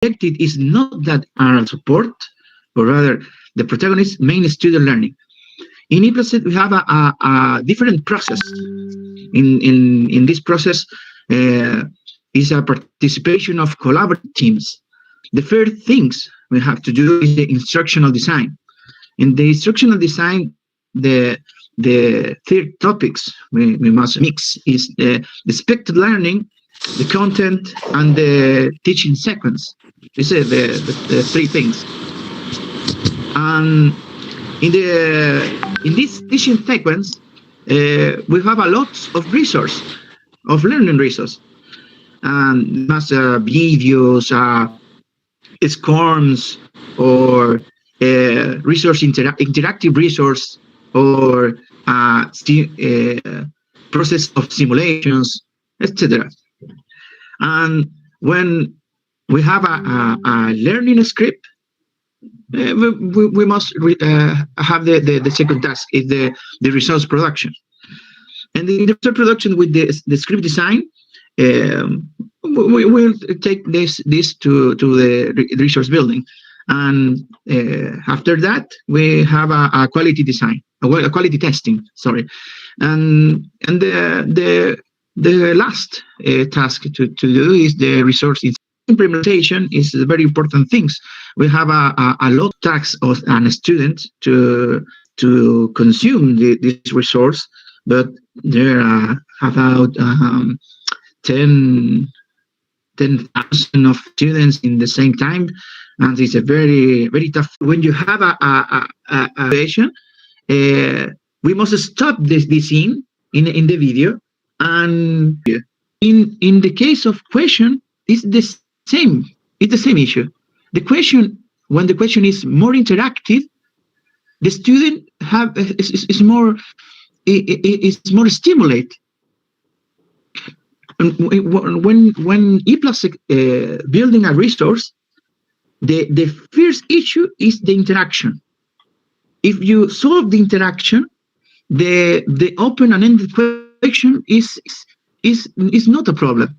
objective is not that support, but rather the protagonist's main student learning. In IPLACEX, we have a different process. In this process, is a participation of collaborative teams. The first things we have to do is the instructional design. In the instructional design, the third topics we must mix is the expected learning, the content, and the teaching sequence. These are the three things. And in this teaching sequence, we have a lot of learning resources, and must videos, SCORMs, or interactive resource, or process of simulations, etc. And when we have a learning script, we must have the second task is the resource production. And in the resource production with the script design, we will take this to the resource building. And after that, we have a quality design, a quality testing, sorry. And the last task to do is the resource implementation is a very important things. We have a lot of tasks of a student to consume this resource, but there are about 10,000 of students in the same time, and it's a very, very tough. When you have a situation, we must stop this scene in the video, and in the case of question, it's the same. It's the same issue. The question, when the question is more interactive, the student is more stimulated. When IPLACEX building a resource, the first issue is the interaction. If you solve the interaction, the open and ended question is not a problem.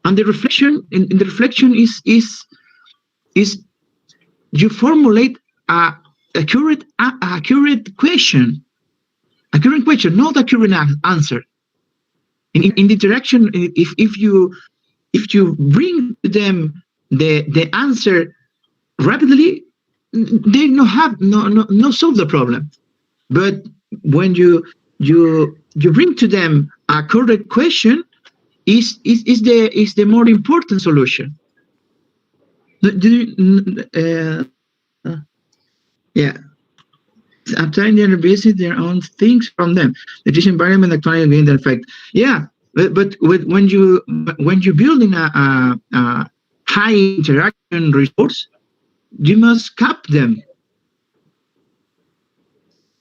And the reflection in the reflection is you formulate a accurate question, not accurate answer. In the interaction, if you bring them the answer rapidly, they no solve the problem. But when you bring to them a correct question, is the more important solution. Yeah. Applying the university their own things from them. The teaching environment actually being the effect. Yeah, but when you're building a high interaction resource, you must cap them.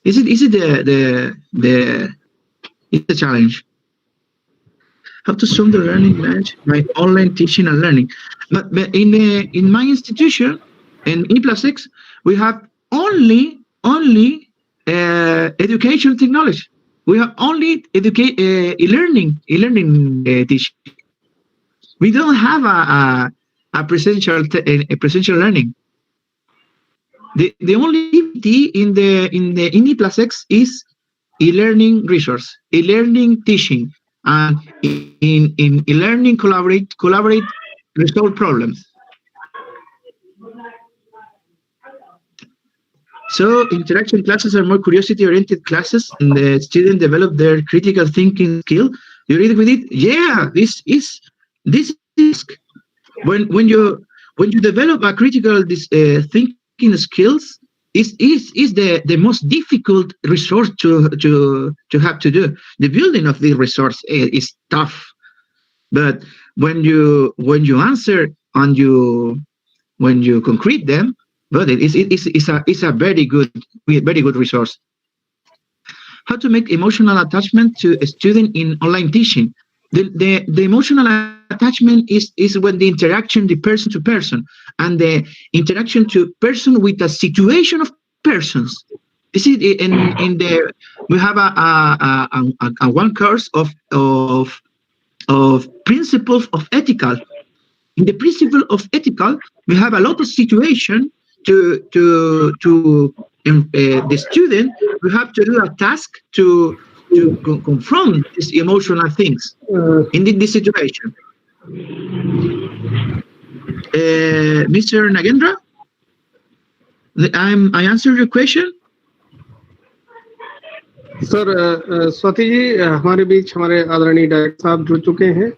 Is it it's a challenge? How to solve the learning match by online teaching and learning? But in my institution, in IPLACEX, we have only educational technology. We have only e-learning teaching. We don't have a presential learning. The only activity in IPLACEX is e-learning resource, e-learning teaching, and in e-learning collaborate, resolve problems. So interaction classes are more curiosity-oriented classes, and the students develop their critical thinking skill. You read with it? Yeah, this is when you develop a critical thinking skills is the most difficult resource to have to do. The building of the resource is tough, but when you answer and when you concrete them, but it's a very good resource. How to make emotional attachment to a student in online teaching? The emotional attachment is when the interaction, the person to person, and the interaction to person with a situation of persons. This is in the we have a one course of principles of ethical. in the principle of ethical, we have a lot of situation to the student. We have to do a task to confront these emotional things in this situation. Mr. Nagendra, I answered your question. Sir Swati ji हमारे बीच हमारे आदरणीय director साहब जुड़ चुके हैं.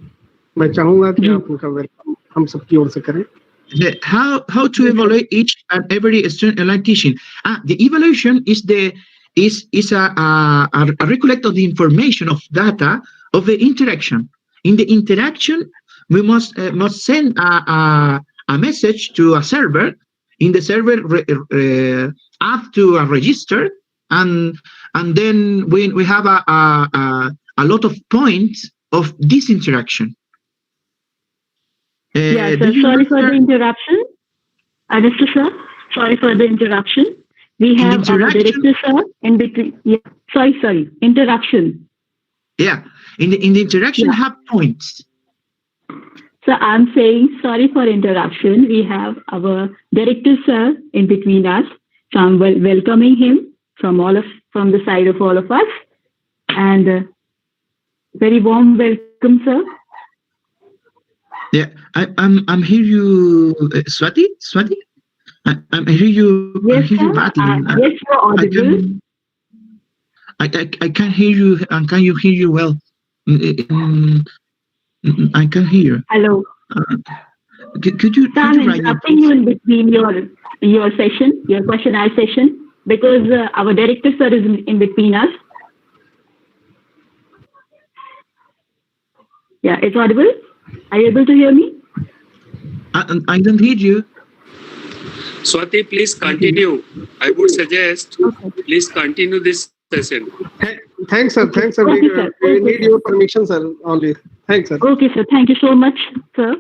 मैं चाहूंगा कि आप उनका वेलकम हम सबकी ओर से करें. How to evaluate each and every student online teaching? The evaluation is a recollect of the information of data of the interaction. In the interaction, we must send a message to a server. In the server, add to a register, and then we have a lot of points of this interaction. Yeah, sir, sorry for the interruption. Eresto, sir, sorry for the interruption. We have our director, sir, in between. Yeah, sorry, interruption. Yeah, in the interaction have points. So I'm saying sorry for interruption. We have our director, sir, in between us. So I'm welcoming him from the side of all of us, and very warm welcome, sir. Yeah, I'm hear you, Swati. I'm hear you. Yes, I hear you badly. Yes, you're audible. I can't hear you. And can you hear you well? I can hear. Hello. Could you? I'm interrupting you in between your session, your question-answer session, because our director, sir, is in between us. Yeah, it's audible. Are you able to hear me? I don't hear you. Swati, please continue. I would suggest, please continue this session. Thanks, sir. Okay, We need your permission, sir, only. Thanks, sir. Okay, sir. Thank you so much, sir.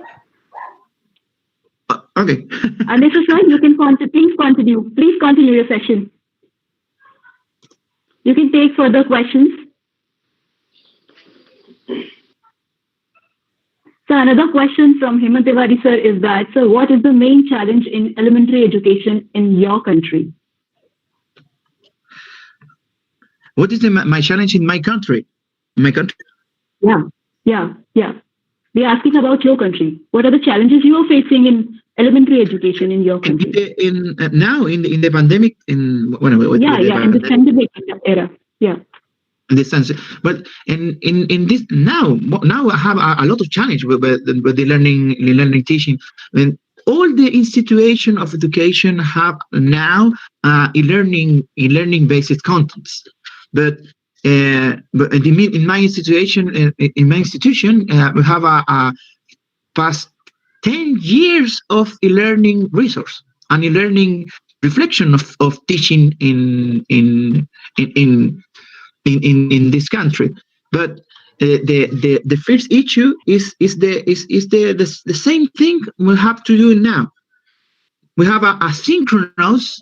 Okay. And Mr. Sir, you can please continue. Please continue your session. You can take further questions. So another question from Hemant Tiwari, sir, is that, sir, what is the main challenge in elementary education in your country? What is my challenge in my country? Yeah. We are asking about your country. What are the challenges you are facing in elementary education in your country? Now in the pandemic, in the pandemic era. Yeah. In this sense, but in this now I have a lot of challenge with the learning teaching. And all the institution of education have now e-learning based contents, but in my institution we have a past 10 years of e-learning resource and e-learning reflection of teaching in this country. But the first issue is the same thing we have to do now. We have a synchronous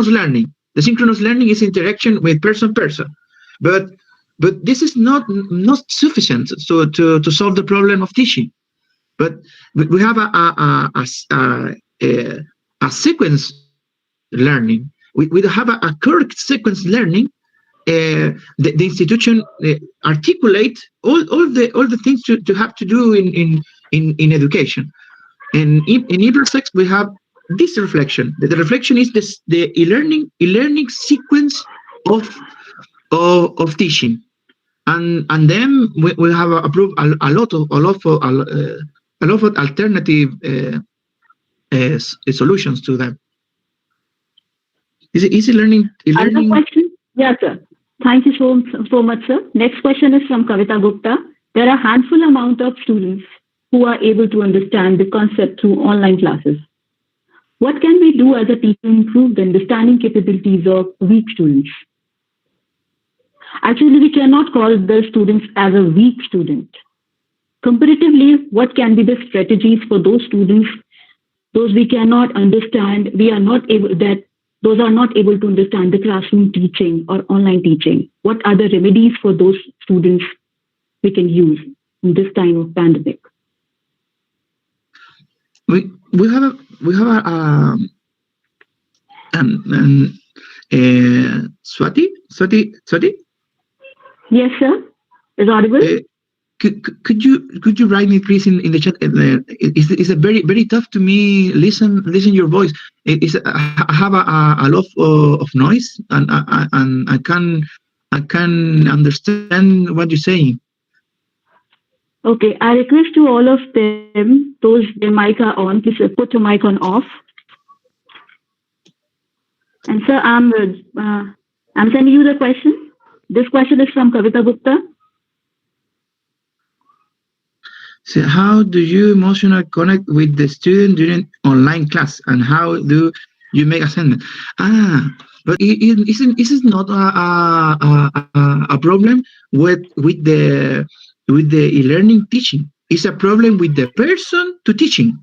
learning. The synchronous learning is interaction with person, but this is not sufficient to solve the problem of teaching. But we have a sequence learning. We have a correct sequence learning. The institution articulate all the things to have to do in education. And in IPLACEX we have this reflection. The reflection is the e-learning sequence of teaching, and then we have approved a lot of alternative solutions to them. Is it easy learning? Another question? Yes, sir. Thank you so much, sir. Next question is from Kavita Gupta. There are a handful amount of students who are able to understand the concept through online classes. What can we do as a teacher to improve the understanding capabilities of weak students? Actually, we cannot call the students as a weak student. Comparatively, what can be the strategies for those students, those we cannot understand, those are not able to understand the classroom teaching or online teaching? What are the remedies for those students we can use in this time of pandemic? um, Swati. Yes, sir. Is audible? Could you write me please in the chat? It's a very tough to me listen your voice. I have a lot of noise and I can understand what you're saying. Okay, I request to all of them, those their mic are on, please put your mic on off. And sir, I'm sending you the question. This question is from Kavita Gupta. So how do you emotionally connect with the student during online class, and how do you make assignment? But isn't not a problem with the e-learning teaching. It's a problem with the person to teaching.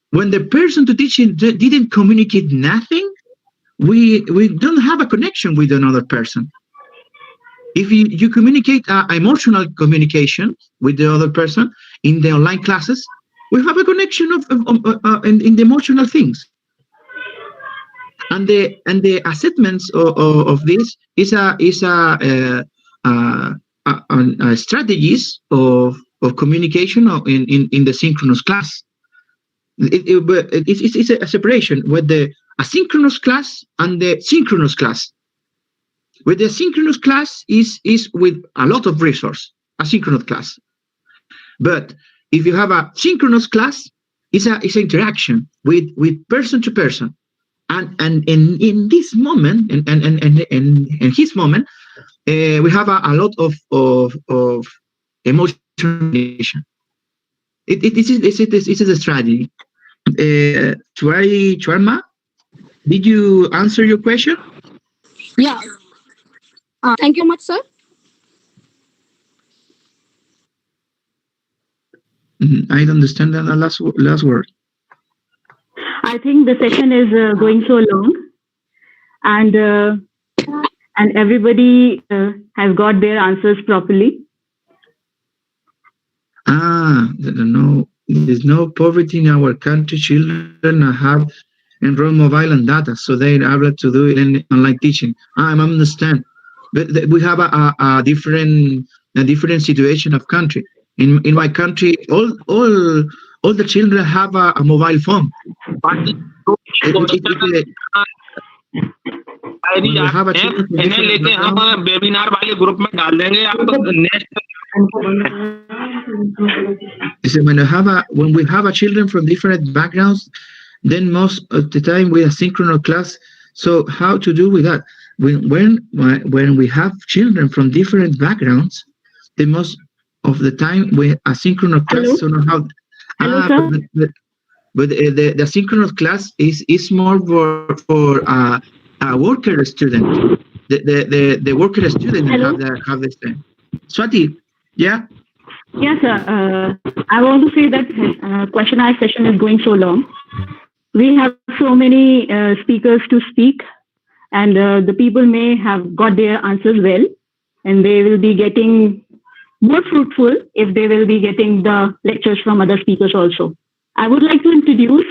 When the person to teaching didn't communicate nothing, we don't have a connection with another person. If you communicate emotional communication with the other person in the online classes, we have a connection in the emotional things. And the assessments of this is strategies of communication in the synchronous class. It's a separation with the asynchronous class and the synchronous class. With the synchronous class is with a lot of resource, asynchronous class. But if you have a synchronous class, it's an interaction with person to person. And in this moment, and in his moment, we have a lot of emotional relation. This is a strategy. Chwarma, did you answer your question? Yeah. Thank you much, sir. I don't understand the last word. I think the session is going so long, and everybody has got their answers properly. There's no poverty in our country. Children have enrolled mobile and data, so they are able to do it in online teaching. I understand, but we have a different situation of country. In my country, all the children have a mobile phone. इन्हें लेके हम webinar वाले group में डाल देंगे आप next when we have a children from different backgrounds, then most of the time we are synchronous class. So how to do with that? When we have children from different backgrounds, the most of the time we asynchronous class. So how? But the asynchronous class is more for a worker student. The worker student have this thing. Swati, yeah. Yes, sir. I want to say that questionnaire session is going so long. We have so many speakers to speak, and the people may have got their answers well, and they will be getting more fruitful if they will be getting the lectures from other speakers also. I would like to introduce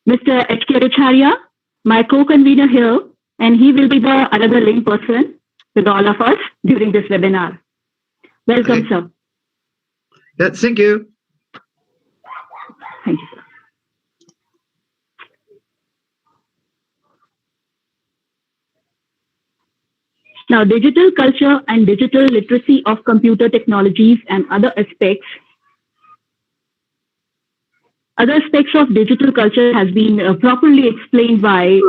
Mr. H.K. Richarya, my co-convener here, and he will be the another link person with all of us during this webinar. Welcome, Okay. sir. Yeah, thank you. Thank you, sir. Now, digital culture and digital literacy of computer technologies and other aspects of digital culture has been properly explained by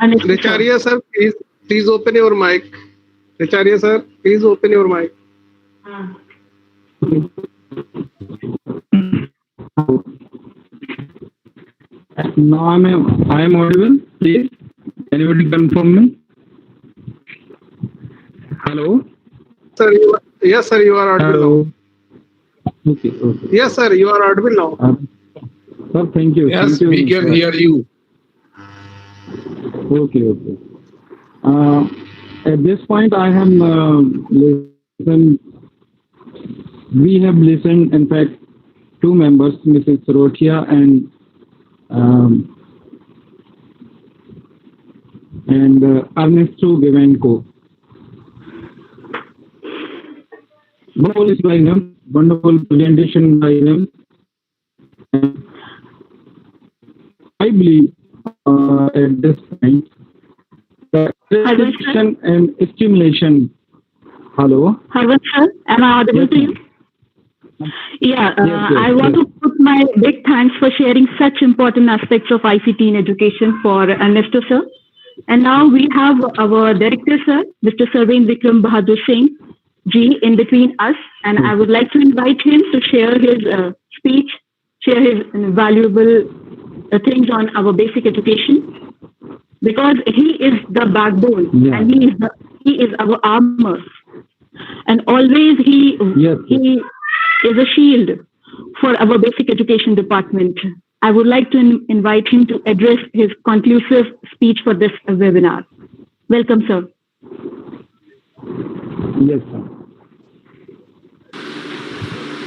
Richarya sir, please open your mic. Richarya sir, please open your mic. Now I am audible. Please, anybody confirm me? Hello. Sir, yes sir, you are audible now. Okay. Yes sir, you are audible now. Sir, thank you. Yes, Thank you, we can sir. hear you. Okay. At this point, I have listened. We have listened, in fact, two members, Mrs. Sirotiya and Ernesto Vivanco. Wonderful presentation by them. I believe at this point, the restriction and stimulation. Hello? Harvan sir, am I audible to you? Yeah, I want to put my big thanks for sharing such important aspects of ICT in education for Ernesto sir. And now we have our director sir, Mr. Sarvendra Vikram Bahadur Singh Ji, in between us, and I would like to invite him to share his speech, share his valuable things on our basic education, because he is the backbone and he is our armor, and always he is a shield for our basic education department. I would like to invite him to address his conclusive speech for this webinar. Welcome, sir. Yes, sir.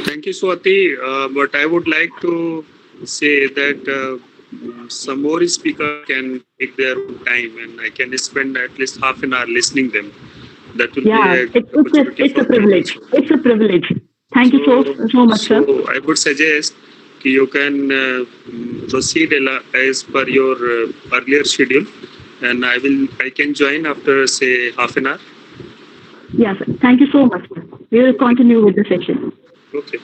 Thank you, Swati. But I would like to say that some more speakers can take their own time, and I can spend at least half an hour listening them. That will be it's a privilege. It's a privilege. Thank you so much, sir. So I would suggest you can proceed as per your earlier schedule, and I can join after say half an hour. Yes, sir. Thank you so much, sir. We will continue with the session. Okay.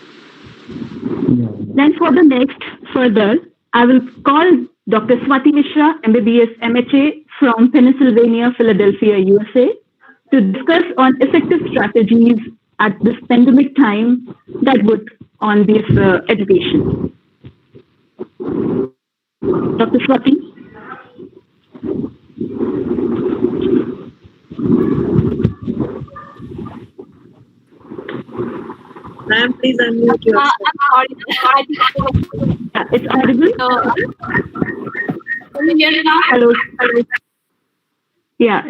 Then for the next further, I will call Dr. Swati Mishra, MBBS MHA from Pennsylvania, Philadelphia, USA, to discuss on effective strategies at this pandemic time that would on this education. Dr. Swati. Ma'am, please unmute yourself. It's audible. Can you hear me now? Hello. Yeah,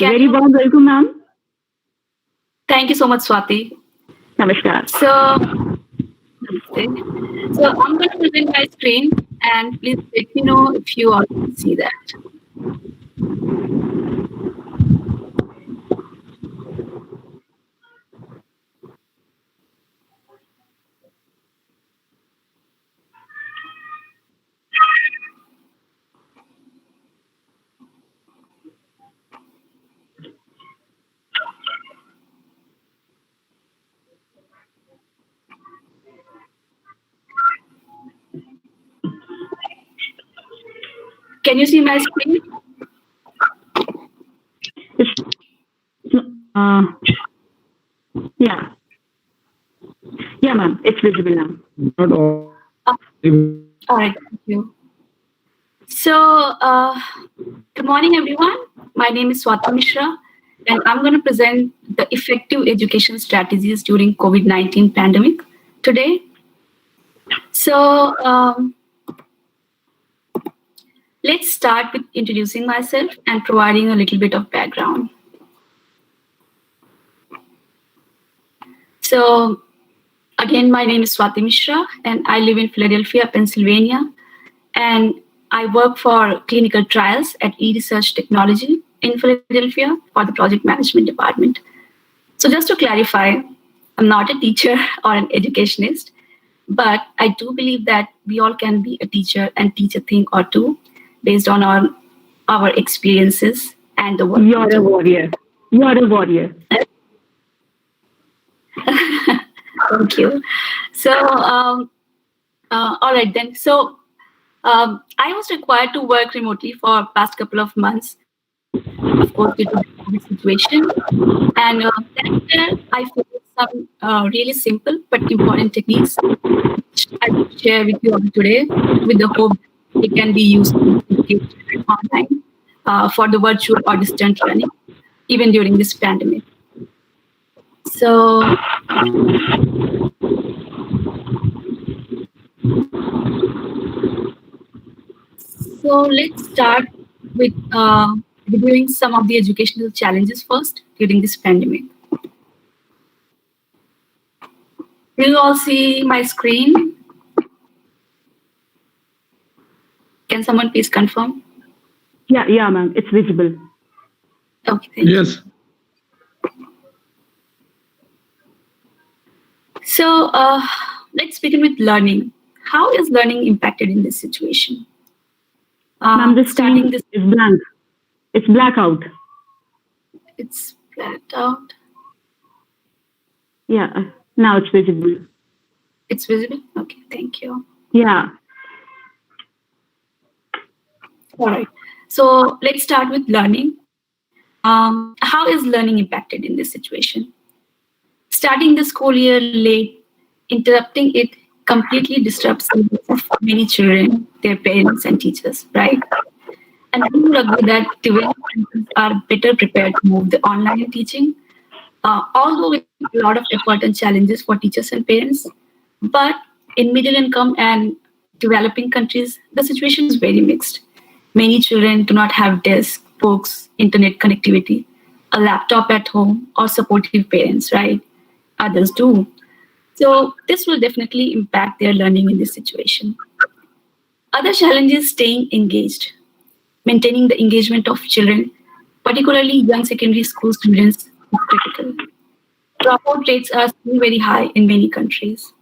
very warm welcome, ma'am. Thank you so much, Swati. Namaskar. So I'm going to present my screen, and please let me know if you all can see that. Can you see my screen? Yeah. Yeah, ma'am. It's visible now. Not all. All right. Thank you. So, good morning, everyone. My name is Swati Mishra, and I'm going to present the effective education strategies during COVID-19 pandemic today. So, let's start with introducing myself and providing a little bit of background. So, again, my name is Swati Mishra, and I live in Philadelphia, Pennsylvania, and I work for clinical trials at eResearch Technology in Philadelphia for the project management department. So just to clarify, I'm not a teacher or an educationist, but I do believe that we all can be a teacher and teach a thing or two based on our experiences and the work. You're a warrior. You're a warrior. Thank you. So, all right then. So, I was required to work remotely for past couple of months, of course, due to the COVID situation. And that's where I found some really simple but important techniques which I will share with you all today, with the hope they can be used online for the virtual or distant learning, even during this pandemic. So, let's start with reviewing some of the educational challenges first during this pandemic. Do you all see my screen? Can someone please confirm? Yeah, ma'am. It's visible. Okay, thank you. Yes. So let's begin with learning. How is learning impacted in this situation? Ma'am, this Starting screen this, is blank. It's blackout. it's blacked out. Yeah. Now it's visible. It's visible? Okay, thank you. Yeah. All right. So let's start with learning. How is learning impacted in this situation? Starting the school year late, interrupting it completely disrupts the lives of many children, their parents and teachers, right? And we would agree that developers are better prepared to move the online teaching, although with a lot of effort and challenges for teachers and parents. But in middle income and developing countries, the situation is very mixed. Many children do not have desks, books, internet connectivity, a laptop at home, or supportive parents, right? Others do. So this will definitely impact their learning in this situation. Other challenges: staying engaged, maintaining the engagement of children, particularly young secondary school students, is critical. Dropout rates are still very high in many countries.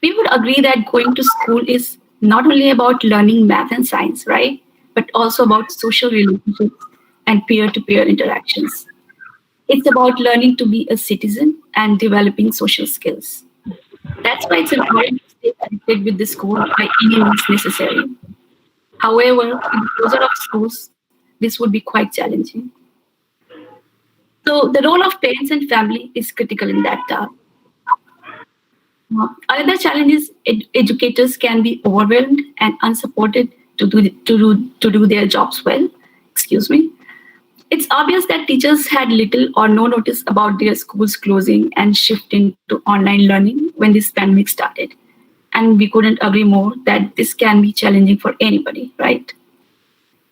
We would agree that going to school is not only about learning math and science, right? But also about social relationships and peer-to-peer interactions. It's about learning to be a citizen and developing social skills. That's why it's important to stay connected with the school by any means necessary. However, in the closure of schools, this would be quite challenging. So the role of parents and family is critical in that task. Another challenge is educators can be overwhelmed and unsupported to do their jobs well. Excuse me. It's obvious that teachers had little or no notice about their schools closing and shifting to online learning when this pandemic started. And we couldn't agree more that this can be challenging for anybody, right?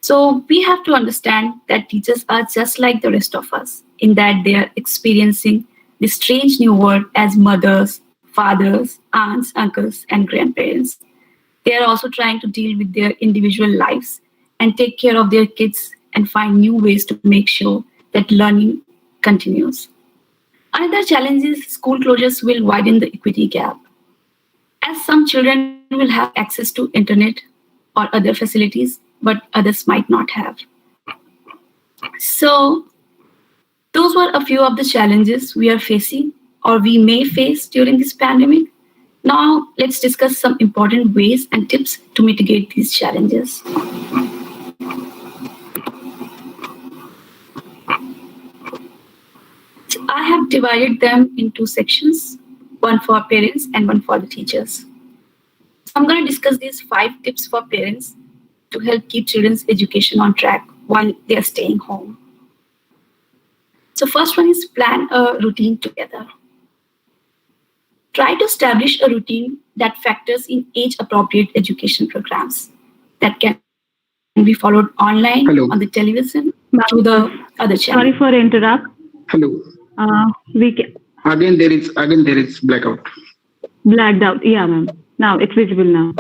So we have to understand that teachers are just like the rest of us in that they are experiencing this strange new world as mothers, fathers, aunts, uncles, and grandparents. They are also trying to deal with their individual lives and take care of their kids and find new ways to make sure that learning continues. Another challenge is school closures will widen the equity gap. As some children will have access to internet or other facilities, but others might not have. So those were a few of the challenges we are facing or we may face during this pandemic. Now let's discuss some important ways and tips to mitigate these challenges. So I have divided them into sections, one for parents and one for the teachers. So I'm going to discuss these 5 tips for parents to help keep children's education on track while they are staying home. So first one is plan a routine together. Try to establish a routine that factors in age-appropriate education programs that can be followed online, Hello. on the television, through the other channel. Sorry for interrupt. Hello. We can Again there is blackout. blacked out. Yeah, ma'am. Now it's visible now.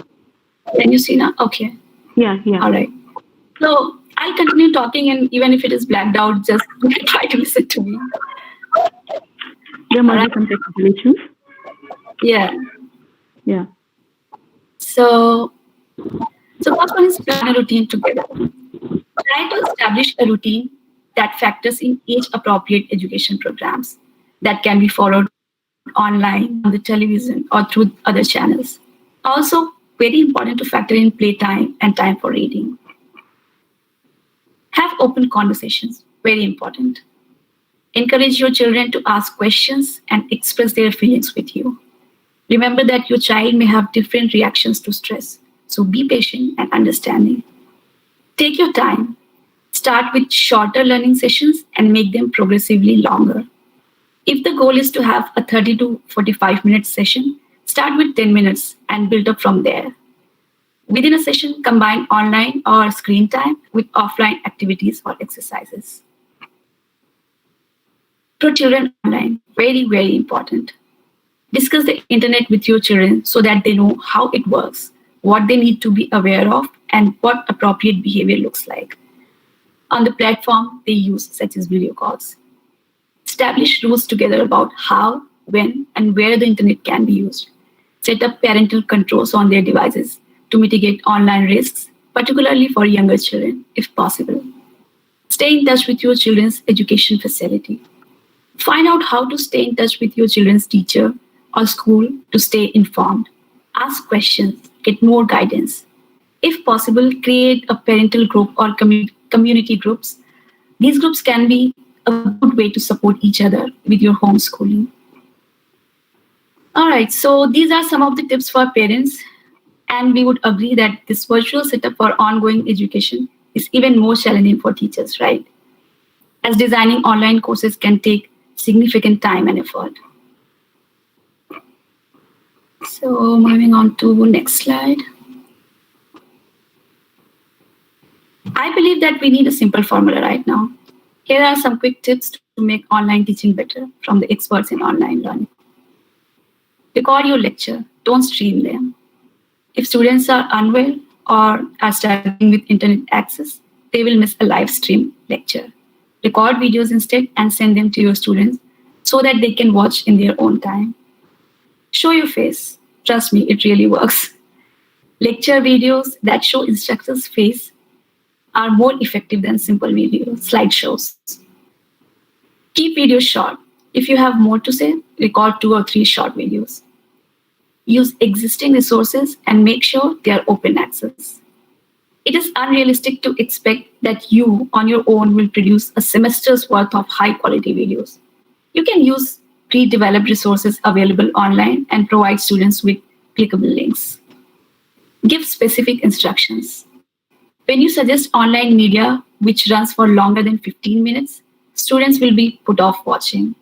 Can you see now? Okay. Yeah. All right. So I'll continue talking, and even if it is blacked out, just try to listen to me. There might be some technical issues. Yeah. Yeah. So first one is plan a routine together. Try to establish a routine that factors in age-appropriate education programs that can be followed online, on the television, or through other channels. Also, very important to factor in playtime and time for reading. Have open conversations, very important. Encourage your children to ask questions and express their feelings with you. Remember that your child may have different reactions to stress, so be patient and understanding. Take your time. Start with shorter learning sessions and make them progressively longer. If the goal is to have a 30 to 45 minute session, start with 10 minutes and build up from there. Within a session, combine online or screen time with offline activities or exercises. Put children online, very, very important. Discuss the internet with your children so that they know how it works, what they need to be aware of, and what appropriate behavior looks like on the platform they use, such as video calls. Establish rules together about how, when, and where the internet can be used. Set up parental controls on their devices to mitigate online risks, particularly for younger children, if possible. Stay in touch with your children's education facility. Find out how to stay in touch with your children's teacher or school to stay informed. Ask questions, get more guidance. If possible, create a parental group or community groups. These groups can be a good way to support each other with your homeschooling. All right, so these are some of the tips for parents, and we would agree that this virtual setup for ongoing education is even more challenging for teachers, right? As designing online courses can take significant time and effort. So moving on to next slide. I believe that we need a simple formula right now. Here are some quick tips to make online teaching better from the experts in online learning. Record your lecture, don't stream them. If students are unwell or are struggling with internet access, they will miss a live stream lecture. Record videos instead and send them to your students so that they can watch in their own time. Show your face. Trust me, it really works. Lecture videos that show instructors' face are more effective than simple video slideshows. Keep videos short. If you have more to say, record 2 or 3 short videos. Use existing resources and make sure they are open access. It is unrealistic to expect that you on your own will produce a semester's worth of high quality videos. You can use pre-developed resources available online and provide students with clickable links. Give specific instructions. When you suggest online media which runs for longer than 15 minutes, students will be put off watching.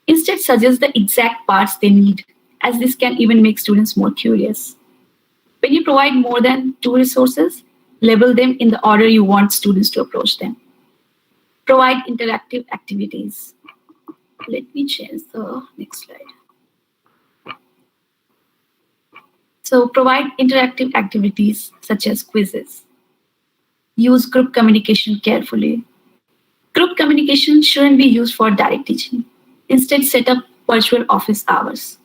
Instead, suggest the exact parts they need, as this can even make students more curious. When you provide more than 2 resources, label them in the order you want students to approach them. Provide interactive activities. Let me change the next slide. So provide interactive activities such as quizzes. Use group communication carefully. Group communication shouldn't be used for direct teaching. Instead, set up virtual office hours.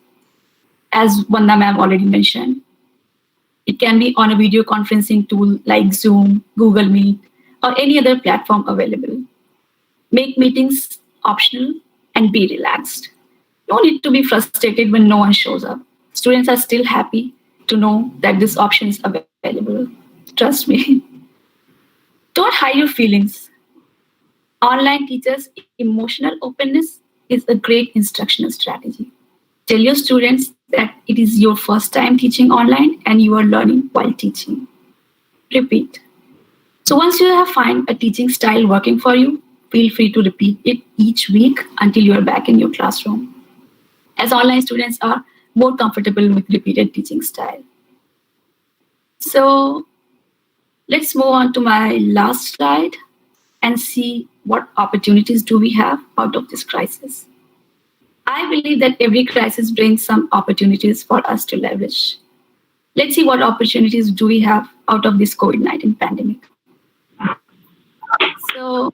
As Vandana ma'am already mentioned, it can be on a video conferencing tool like Zoom, Google Meet, or any other platform available. Make meetings optional and be relaxed. No need to be frustrated when no one shows up. Students are still happy to know that this option is available. Trust me. Don't hide your feelings. Online teachers' emotional openness is a great instructional strategy. Tell your students that it is your first time teaching online and you are learning while teaching. Repeat. So once you have found a teaching style working for you, feel free to repeat it each week until you are back in your classroom, as online students are more comfortable with repeated teaching style. So let's move on to my last slide and see what opportunities do we have out of this crisis. I believe that every crisis brings some opportunities for us to leverage. Let's see what opportunities do we have out of this COVID-19 pandemic. So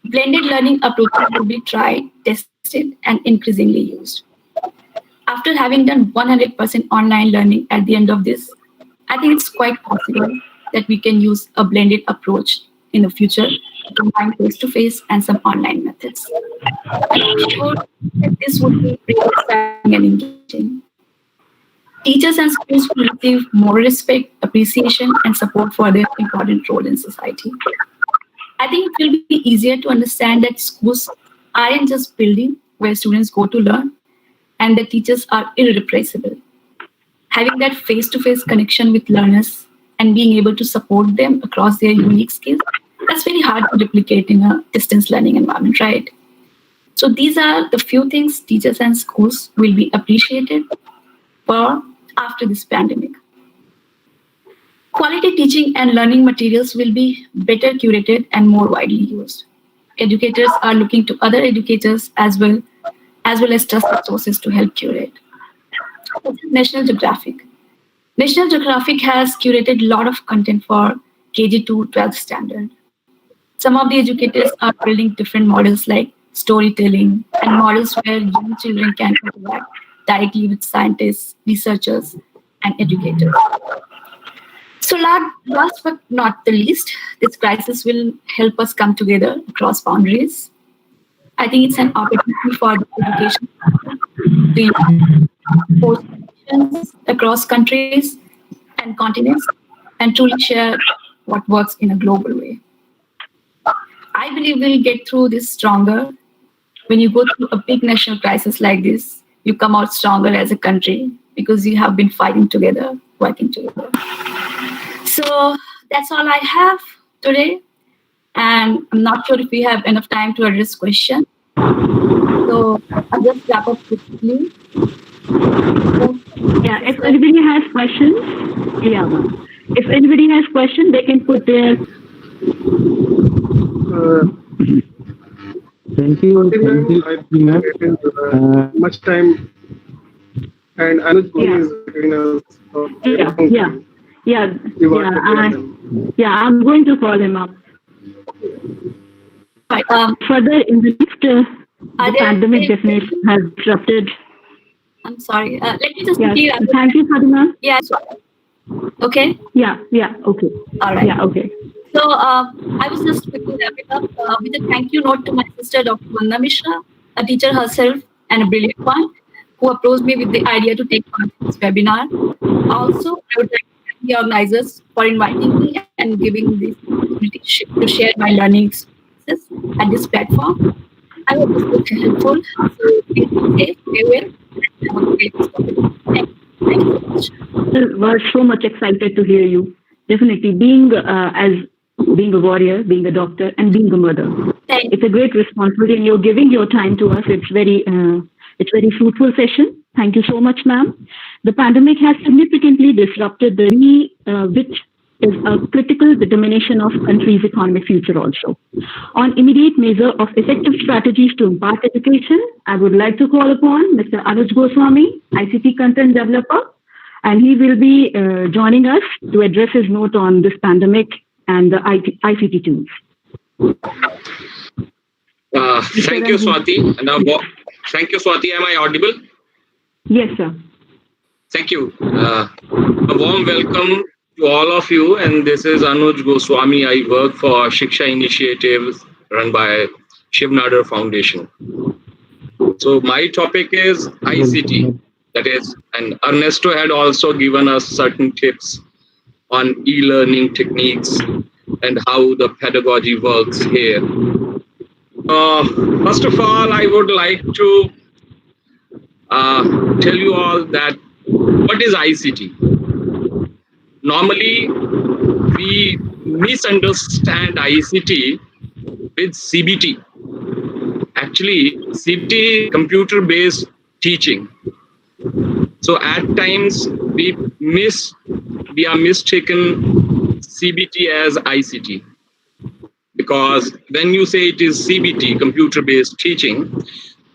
blended learning approaches will be tried, tested, and increasingly used. After having done 100% online learning at the end of this, I think it's quite possible that we can use a blended approach in the future to combine face-to-face and some online methods. I'm sure that this would be pretty exciting and engaging. Teachers and schools will receive more respect, appreciation, and support for their important role in society. I think it will be easier to understand that schools aren't just buildings where students go to learn, and that teachers are irreplaceable. Having that face-to-face connection with learners and being able to support them across their unique skills, that's very hard to replicate in a distance learning environment, right? So these are the few things teachers and schools will be appreciated for after this pandemic. Quality teaching and learning materials will be better curated and more widely used. Educators are looking to other educators as well as trusted sources to help curate. National Geographic. National Geographic has curated a lot of content for KG to 12th standard. Some of the educators are building different models like storytelling and models where young children can interact directly with scientists, researchers, and educators. So last but not the least, this crisis will help us come together across boundaries. I think it's an opportunity for the education to forge connections across countries and continents and truly share what works in a global way. I believe we'll get through this stronger. When you go through a big national crisis like this, you come out stronger as a country because you have been fighting together, working together. So that's all I have today. And I'm not sure if we have enough time to address questions. So I'll just wrap up quickly. Yeah, if anybody has questions, if anybody has questions, they can put their. Thank you. Much time. And Anuj is giving us. I'm going to call him up. Further, in the next, the pandemic definitely has disrupted. I'm sorry. Let me just thank you, Sadhana. Yeah. Okay. Yeah. Okay. All right. Yeah. Okay. So I was just quickly wrapping up with a thank you note to my sister, Dr. Vandana Mishra, a teacher herself and a brilliant one, who approached me with the idea to take part in this webinar. Also, I would like to thank the organizers for inviting me and giving this opportunity to share my learning experiences at this platform. I hope this was helpful. So please be safe, stay well, and have a great day. Thank you so much. We're so much excited to hear you. Definitely, being a warrior, being a doctor, and being a mother. It's a great responsibility, and you're giving your time to us. It's very fruitful session. Thank you so much, ma'am. The pandemic has significantly disrupted which is a critical determination of country's economic future also. On immediate measure of effective strategies to impart education, I would like to call upon Mr. Anuj Goswami, ICT content developer, and he will be joining us to address his note on this pandemic and the ICT tools. Thank you, Swati. Thank you, Swati. Am I audible? Yes, sir. Thank you. A warm welcome to all of you. And this is Anuj Goswami. I work for Shiksha initiatives run by Shiv Nadar Foundation. So my topic is ICT. That is, and Ernesto had also given us certain tips on e-learning techniques and how the pedagogy works here. First of all, I would like to tell you all that what is ICT? Normally, we misunderstand ICT with CBT. Actually, CBT, computer-based teaching. So at times we are mistaken CBT as ICT, because when you say it is CBT, computer-based teaching,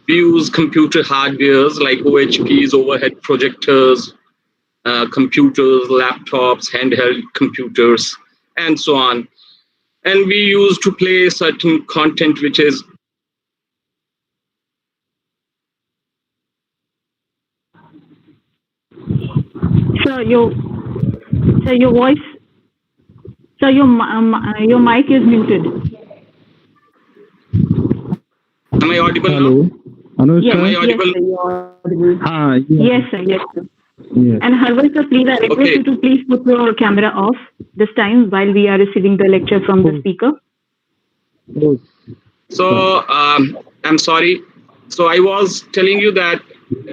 we use computer hardwares like OHPs, overhead projectors, computers, laptops, handheld computers, and so on. And we use to play certain content which is your voice, your mic is muted. Am I audible Hello. now? Anuj, Yes, Am I audible? Yes, sir. Yes, sir. Yes. And Harval, sir, please, I request you to please put your camera off this time while we are receiving the lecture from the speaker. So I'm sorry. So I was telling you that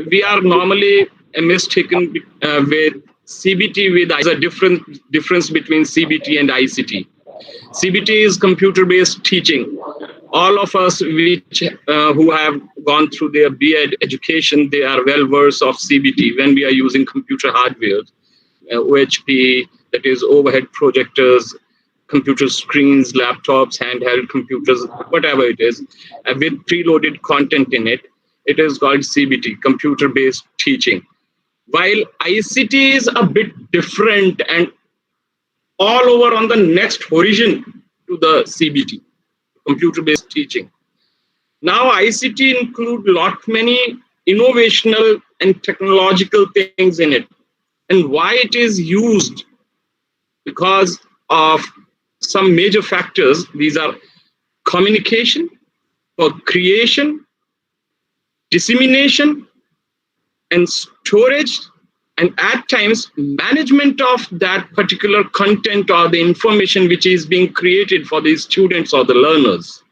we are normally mistaken with CBT with a difference between CBT and ICT. CBT is computer-based teaching. All of us who have gone through their B.Ed education, they are well versed of CBT when we are using computer hardware, OHP, that is overhead projectors, computer screens, laptops, handheld computers, whatever it is, with preloaded content in it. It is called CBT, computer-based teaching. while ICT is a bit different and all over on the next horizon to the CBT, computer-based teaching. Now ICT include lot many innovational and technological things in it. And why it is used? Because of some major factors. These are communication, or creation, dissemination, and storage, and at times management of that particular content or the information which is being created for the students or the learners.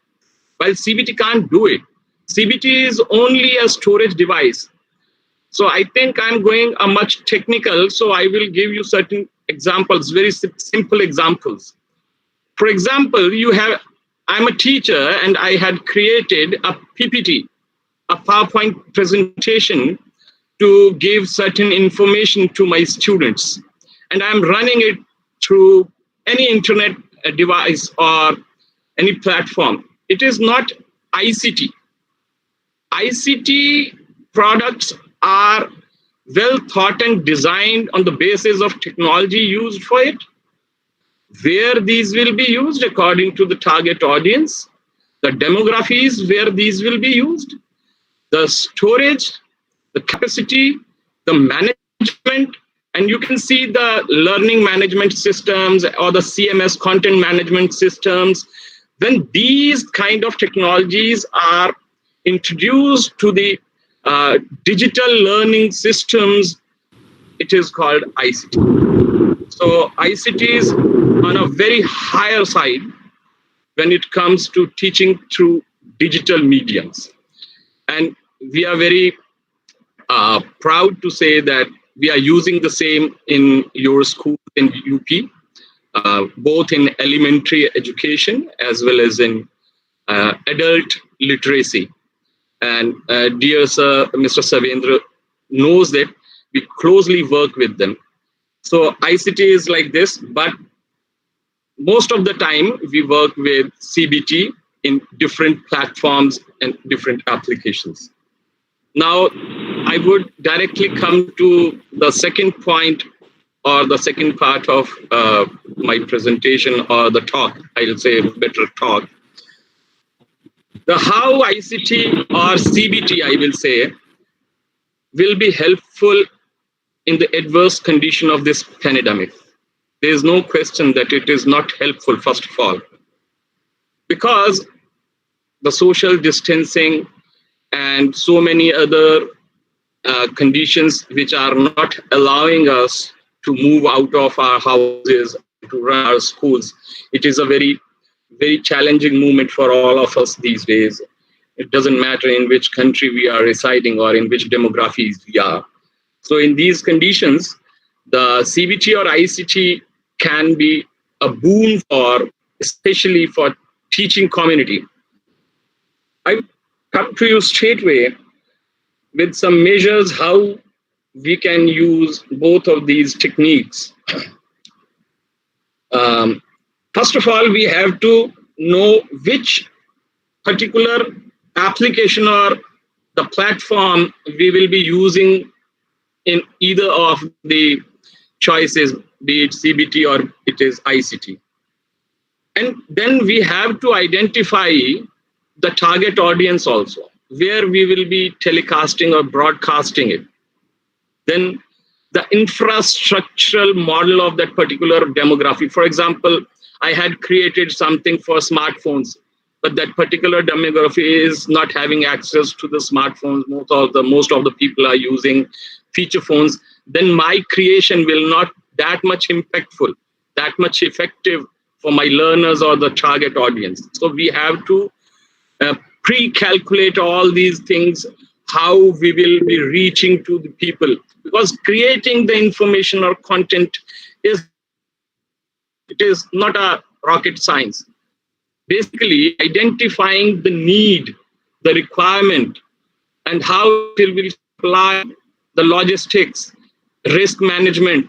While CBT can't do it. CBT is only a storage device. So I think I'm going a much technical, so I will give you certain examples, very simple examples. For example, I'm a teacher and I had created a PPT, a PowerPoint presentation to give certain information to my students. And I'm running it through any internet device or any platform. It is not ICT. ICT products are well thought and designed on the basis of technology used for it, where these will be used according to the target audience, the demographies where these will be used, the storage, the capacity, the management, and you can see the learning management systems or the CMS content management systems. When these kind of technologies are introduced to the digital learning systems, it is called ICT. So ICT is on a very higher side when it comes to teaching through digital mediums. And we are very proud to say that we are using the same in your school in UP, both in elementary education as well as in adult literacy. And dear Sir, Mr. Sarvendra knows that we closely work with them. So ICT is like this, but most of the time we work with CBT in different platforms and different applications. Now, I would directly come to the second point or the second part of my presentation or the talk, I'll say better talk. The how ICT or CBT, I will say, will be helpful in the adverse condition of this pandemic. There is no question that it is not helpful, first of all, because the social distancing and so many other conditions which are not allowing us to move out of our houses, to run our schools. It is a very, very challenging moment for all of us these days. It doesn't matter in which country we are residing or in which demographies we are. So in these conditions, the CBT or ICT can be a boon for, especially for teaching community. I come to you straightway with some measures how we can use both of these techniques. First of all, we have to know which particular application or the platform we will be using in either of the choices, be it CBT or it is ICT. And then we have to identify the target audience also, where we will be telecasting or broadcasting it. Then the infrastructural model of that particular demographic. For example, I had created something for smartphones, but that particular demography is not having access to the smartphones. Most of the people are using feature phones. Then my creation will not that much impactful, that much effective for my learners or the target audience. So we have to pre-calculate all these things, how we will be reaching to the people, because creating the information or content is not a rocket science. Basically, identifying the need, the requirement, and how it will apply the logistics, risk management,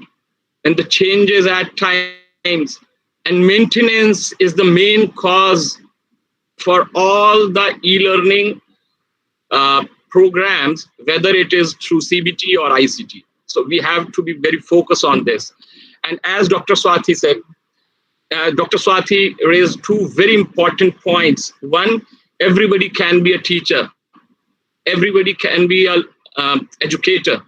and the changes at times, and maintenance is the main cause for all the e-learning programs, whether it is through CBT or ICT. So we have to be very focused on this. And as Dr. Swati said, Dr. Swati raised two very important points. One, everybody can be a teacher. Everybody can be a educator.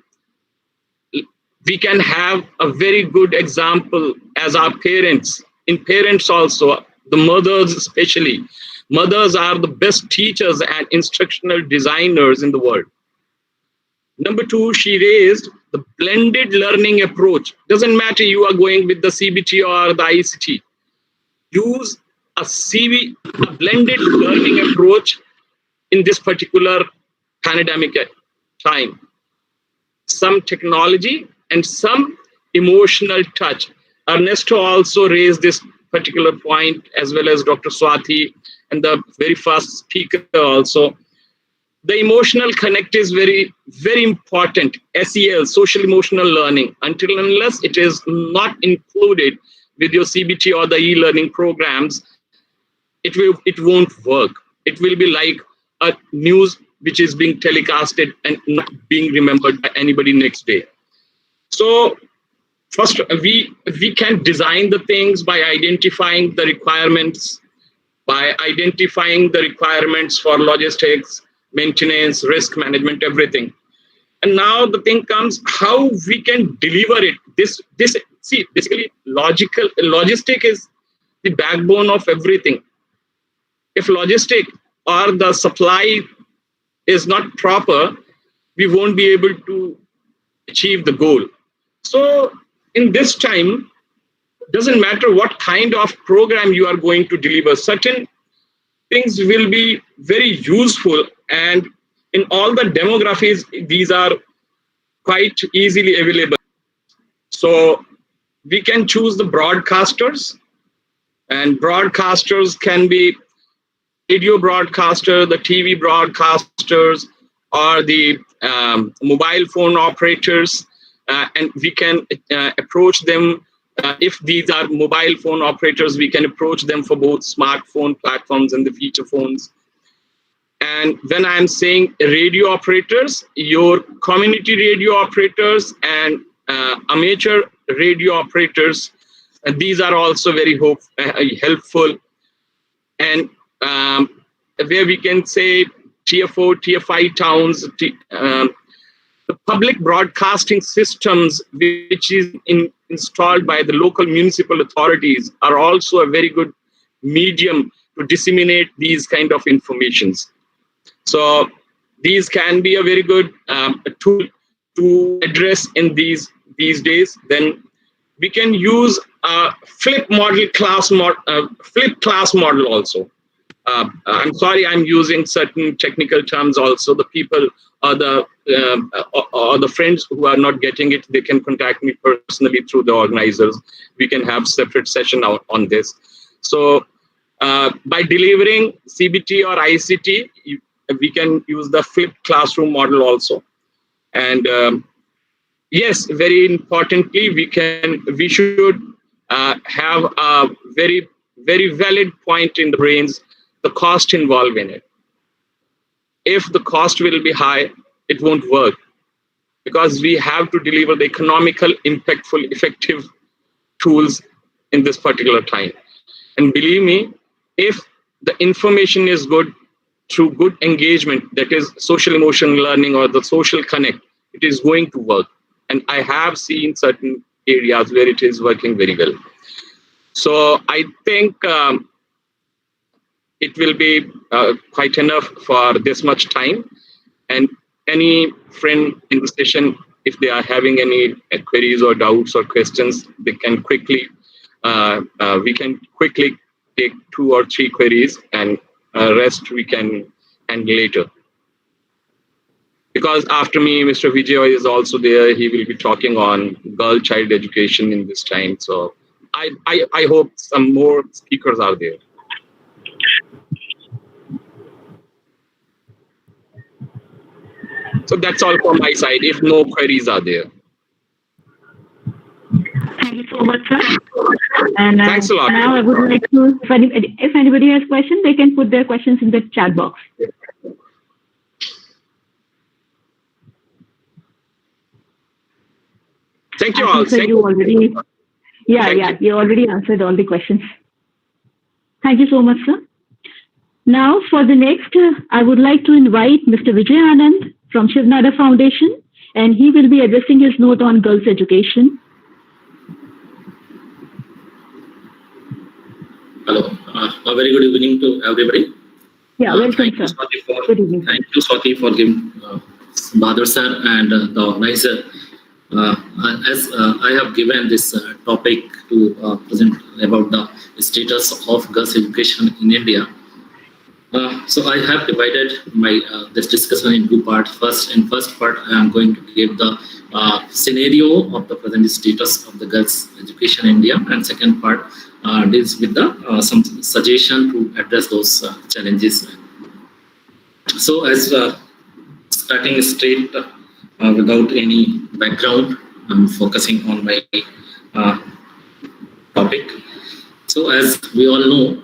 We can have a very good example as our parents. In parents also, the mothers especially. Mothers are the best teachers and instructional designers in the world. Number two, she raised the blended learning approach. Doesn't matter you are going with the CBT or the ICT. Use a blended learning approach in this particular pandemic time. Some technology and some emotional touch. Ernesto also raised this particular point, as well as Dr. Swati and the very first speaker also. The emotional connect is very, very important. SEL, social emotional learning, until and unless it is not included with your CBT or the e-learning programs, it won't work. It will be like a news which is being telecasted and not being remembered by anybody next day. So first, we can design the things by identifying the requirements, by identifying the requirements for logistics, maintenance, risk management, everything. And now the thing comes, how we can deliver it. See, basically logistic is the backbone of everything. If logistic or the supply is not proper, we won't be able to achieve the goal. So in this time, doesn't matter what kind of program you are going to deliver, certain things will be very useful, and in all the demographies, these are quite easily available. So we can choose the broadcasters, and broadcasters can be radio broadcaster, the TV broadcasters, or the mobile phone operators, and we can approach them. If these are mobile phone operators, we can approach them for both smartphone platforms and the feature phones. And when I'm saying radio operators, your community radio operators and amateur radio operators, these are also very helpful. And where we can say tier 4, tier 5 towns, the public broadcasting systems which is installed by the local municipal authorities are also a very good medium to disseminate these kind of informations. So these can be a very good tool to address in these days. Then we can use a flip class model also. I'm sorry, I'm using certain technical terms also. The people or the friends who are not getting it, they can contact me personally through the organizers. We can have separate session on this. So by delivering CBT or ICT, we can use the flipped classroom model also. And yes, very importantly, we should have a very, very valid point in the brains, the cost involved in it. If the cost will be high, it won't work, because we have to deliver the economical, impactful, effective tools in this particular time. And believe me, if the information is good through good engagement, that is social emotional learning or the social connect, it is going to work. And I have seen certain areas where it is working very well. So I think it will be quite enough for this much time. And any friend in the session, if they are having any queries or doubts or questions, they can quickly, we can quickly take 2 or 3 queries, and rest we can handle later. Because after me, Mr. Vijay is also there. He will be talking on girl child education in this time. So I hope some more speakers are there. So that's all from my side, if no queries are there. Thank you so much, sir. And thanks a lot. Now I would like to, if anybody has questions, they can put their questions in the chat box. Thank you I all. think so Thank you already, Thank you already answered all the questions. Thank you so much, sir. Now, for the next, I would like to invite Mr. Vijay Anand from Shiv Nadar Foundation, and he will be addressing his note on girls' education. Hello. A very good evening to everybody. Yeah, welcome, Thank you, sir. Swati, Good evening. thank you, Swati, for giving Bahadur sir and the organizer. As I have given this topic to present about the status of girls' education in India. So I have divided my this discussion in two parts. First part, I am going to give the scenario of the present status of the girls' education in India, and second part deals with the some suggestion to address those challenges. So as starting straight without any background, I'm focusing on my topic. So as we all know,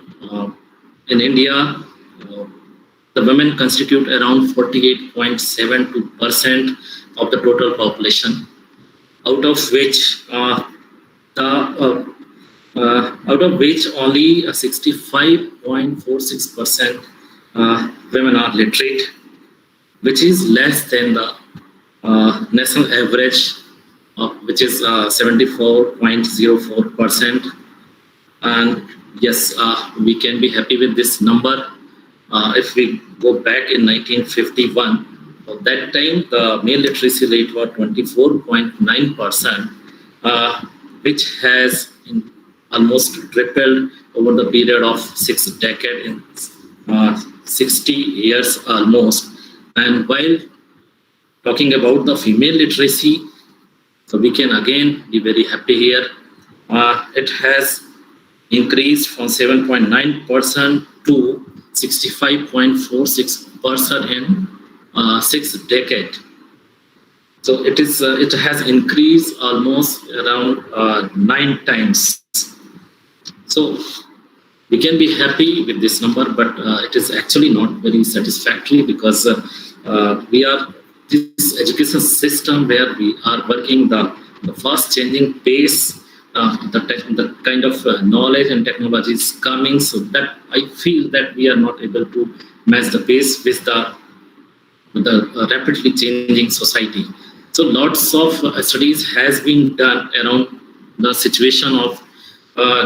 in India, the women constitute around 48.72% of the total population, out of which only 65.46% women are literate, which is less than the national average, which is 74.04%. And yes, we can be happy with this number. If we go back in 1951, at that time the male literacy rate was 24.9%, which has almost tripled over the period of 6 decades, in 60 years almost. And while talking about the female literacy, so we can again be very happy here. It has increased from 7.9% to 65.46% in 6 decades. So it has increased almost around 9 times. So we can be happy with this number, but it is actually not very satisfactory, because we are this education system where we are working the fast changing pace. The kind of knowledge and technology is coming, so that I feel that we are not able to match the pace with the rapidly changing society. So lots of studies has been done around the situation of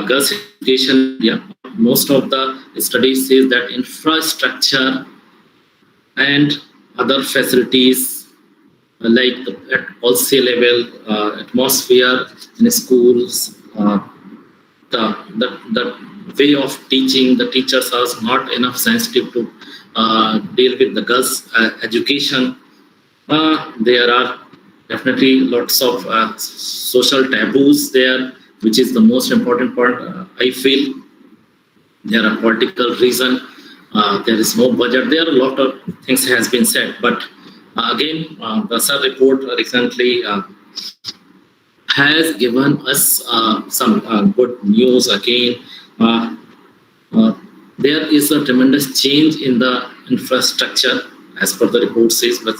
girls' education. Yeah, most of the studies says that infrastructure and other facilities, like at policy level, atmosphere in schools, the way of teaching, the teachers are not enough sensitive to deal with the girls' education. There are definitely lots of social taboos there, which is the most important part. I feel there are political reason. There is no budget. There are a lot of things has been said, but again, the SCERT report recently has given us some good news again. There is a tremendous change in the infrastructure, as per the report says, but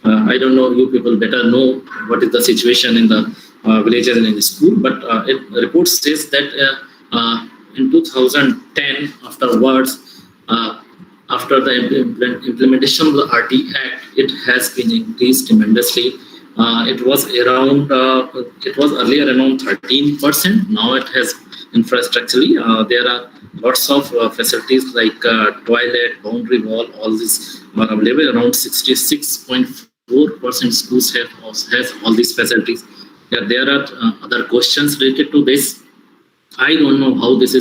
I don't know, you people better know what is the situation in the villages and in the school, but the report says that in 2010 afterwards, after the implementation of the RT Act, it has been increased tremendously. It was around, it was earlier around 13%. Now it has infrastructurally. There are lots of facilities like toilet, boundary wall, all this are available. Around 66.4% schools has all these facilities. Yeah, there are other questions related to this. I don't know how these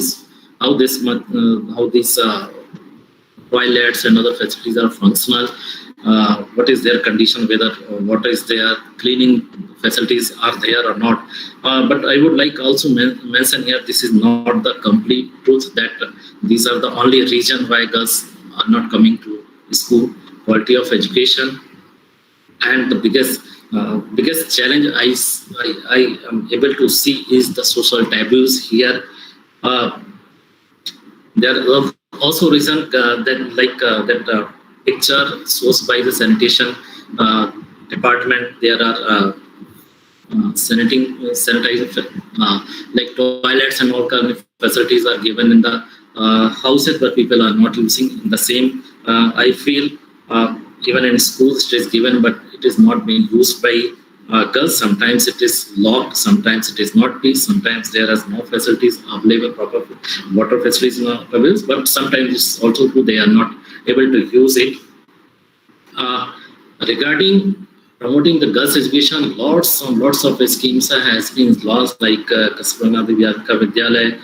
toilets and other facilities are functional. What is their condition, whether what is their cleaning facilities are there or not. But I would like also mention here, this is not the complete truth that these are the only reason why girls are not coming to school. Quality of education, and the biggest challenge I am able to see is the social taboos here. There are also reason that picture sourced by the sanitation department. There are sanitizing, like toilets and all kind of facilities are given in the houses, but people are not using the same. I feel even in schools it is given, but it is not being used by girls. Sometimes it is locked, sometimes it is not be, sometimes there is no facilities available, proper water facilities not available, but sometimes it's also true they are not able to use it. Regarding promoting the girls' education, lots of schemes has been launched, like Kasparana Vivanco Vidyalaya,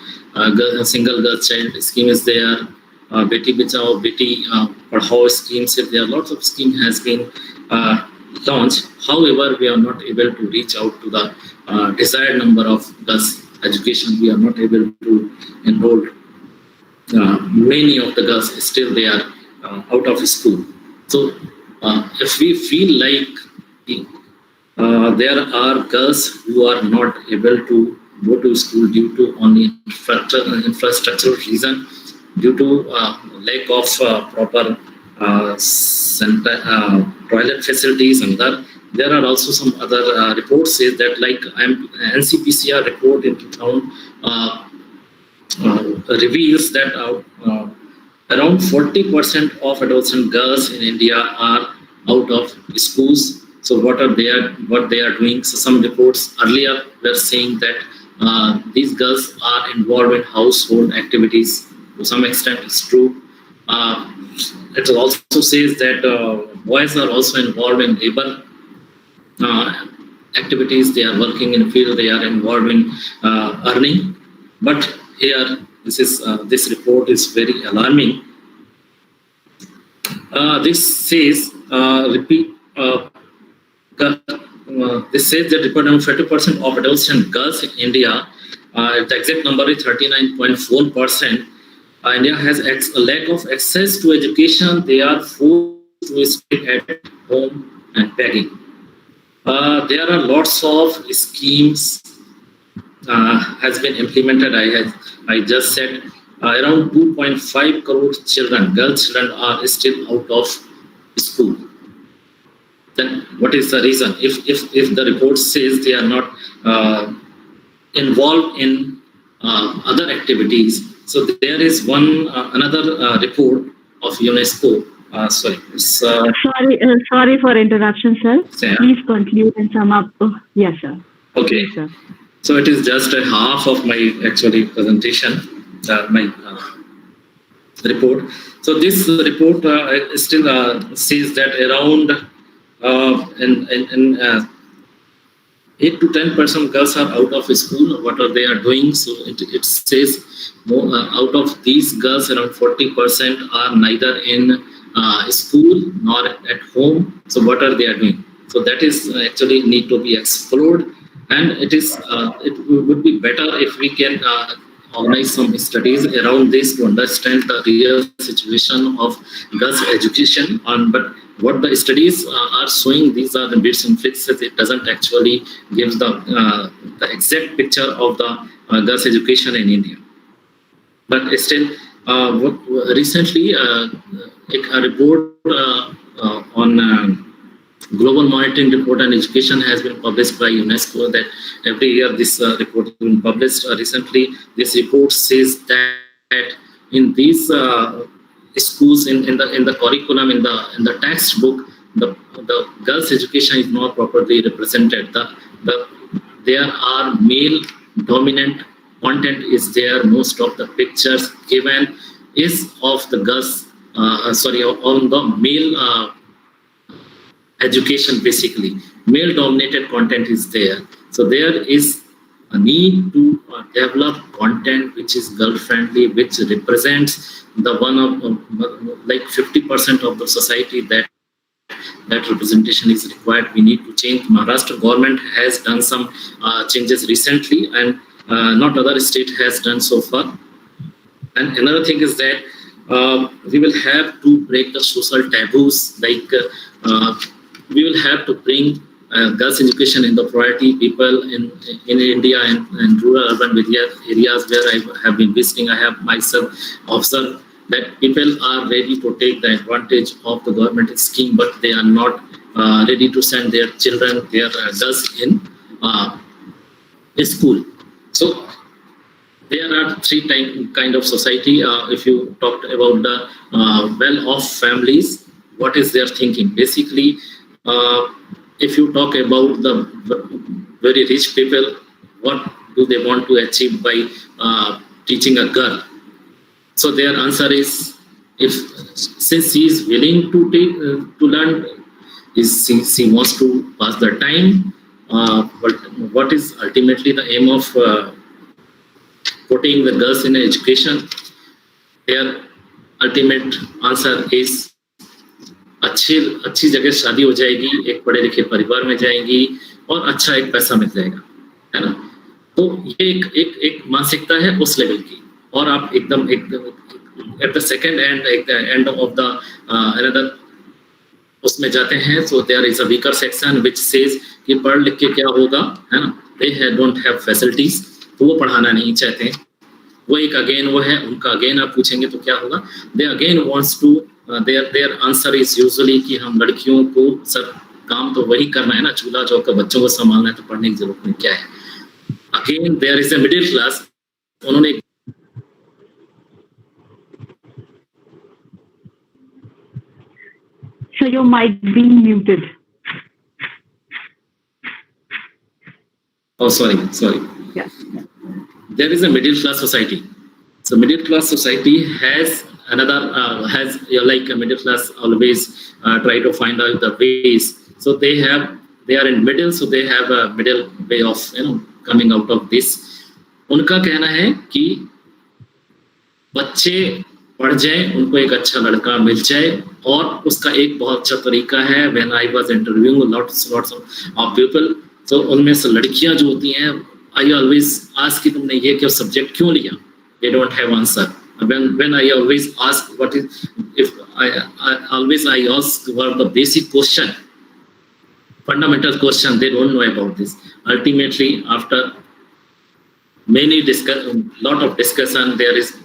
single girl child scheme is there, Beti Bachao, Beti Padhao schemes. There are lots of schemes has been launched. However, we are not able to reach out to the desired number of girls' education. We are not able to enroll many of the girls. Still, they are out of school. So, if we feel like there are girls who are not able to go to school due to only infrastructural reason, due to lack of proper toilet facilities, and there are also some other reports say that, like NCPCR report in 2000 reveals that around 40% of adolescent girls in India are out of schools. So what they are doing? So some reports earlier were saying that these girls are involved in household activities. To some extent, it's true. It also says that boys are also involved in labor activities. They are working in field. They are involved in earning. But here, this report is very alarming. This says this says that report around 30% of adolescent girls in India, the exact number is 39.4%. India has a lack of access to education. They are forced to stay at home and begging. There are lots of schemes has been implemented. I just said around 2.5 crore children, girl children, are still out of school. Then what is the reason? If the report says they are not involved in other activities, so there is another report of UNESCO. Sorry for interruption, sir. Yeah. Please conclude and sum up. Yes, sir. Okay. Please, sir. So it is just a half of my actually presentation, my report. So this report still says that around 8 to 10% girls are out of school. What are they are doing? So it says out of these girls, around 40% are neither in school nor at home. So what are they are doing? So that is actually need to be explored, and it would be better if we can organize some studies around this to understand the real situation of girls' education. But what the studies are showing, these are the bits and fixes. It doesn't actually give the exact picture of the girls' education in India. But still, recently a report on Global Monitoring Report on Education has been published by UNESCO. That every year this report has been published. Recently, this report says that in these schools, in the curriculum, in the textbook, the girls' education is not properly represented. There are male dominant content is there. Most of the pictures given is of the girls. On the male education, basically male dominated content is there. So there is a need to develop content which is girl friendly, which represents the one of like 50% of the society. That representation is required. We need to change. Maharashtra government has done some changes recently, and not other state has done so far. And another thing is that we will have to break the social taboos. Like we will have to bring girls' education in the priority. People in India and rural urban areas where I have been visiting, I have myself observed that people are ready to take the advantage of the government scheme, but they are not ready to send their children, their girls in school. So there are three kind of society. If you talked about the well-off families, what is their thinking? Basically, if you talk about the very rich people, what do they want to achieve by teaching a girl? So their answer is, since she is willing to learn, she wants to pass the time. But what is ultimately the aim of putting the girls in education? Their ultimate answer is अच्छी जगह शादी हो जाएगी, एक पढ़े लिखे परिवार में जाएंगी और अच्छा एक पैसा मिल जाएगा, है ना? तो ये एक मानसिकता है उस लेवल की. और आप एकदम at the second end of the another उसमें जाते हैं. So there is a weaker section which says कि पढ़ लिख के क्या होगा, है ना? दे डोंट हैव फैसिलिटीज, तो वो पढ़ाना नहीं चाहते हैं. वो एक अगेन वो है उनका. अगेन आप पूछेंगे तो क्या होगा, they again wants to their answer is usually कि हम लड़कियों को सर काम तो वही करना है ना, चूल्हा चौका बच्चों को संभालना है, तो पढ़ने की जरूरत नहीं. क्या है again there is a middle class. उन्होंने So your mic being muted. Oh, sorry. Yes. There is a middle class society. So middle class society has another like a middle class always try to find out the ways. So they are in middle, so they have a middle way of coming out of this. उनका कहना है कि बच्चे पढ़ जाए, उनको एक अच्छा लड़का मिल जाए. और उसका एक बहुत अच्छा तरीका है, when I was interviewing lots of people, तो उनमें से लड़कियां जो होती हैं, I always ask कि तुमने ये क्या सब्जेक्ट क्यों लिया? They don't have answer. When I always ask what is, if I ask about the basic question, fundamental question, they don't know about this. Ultimately, after lot of discussion, there is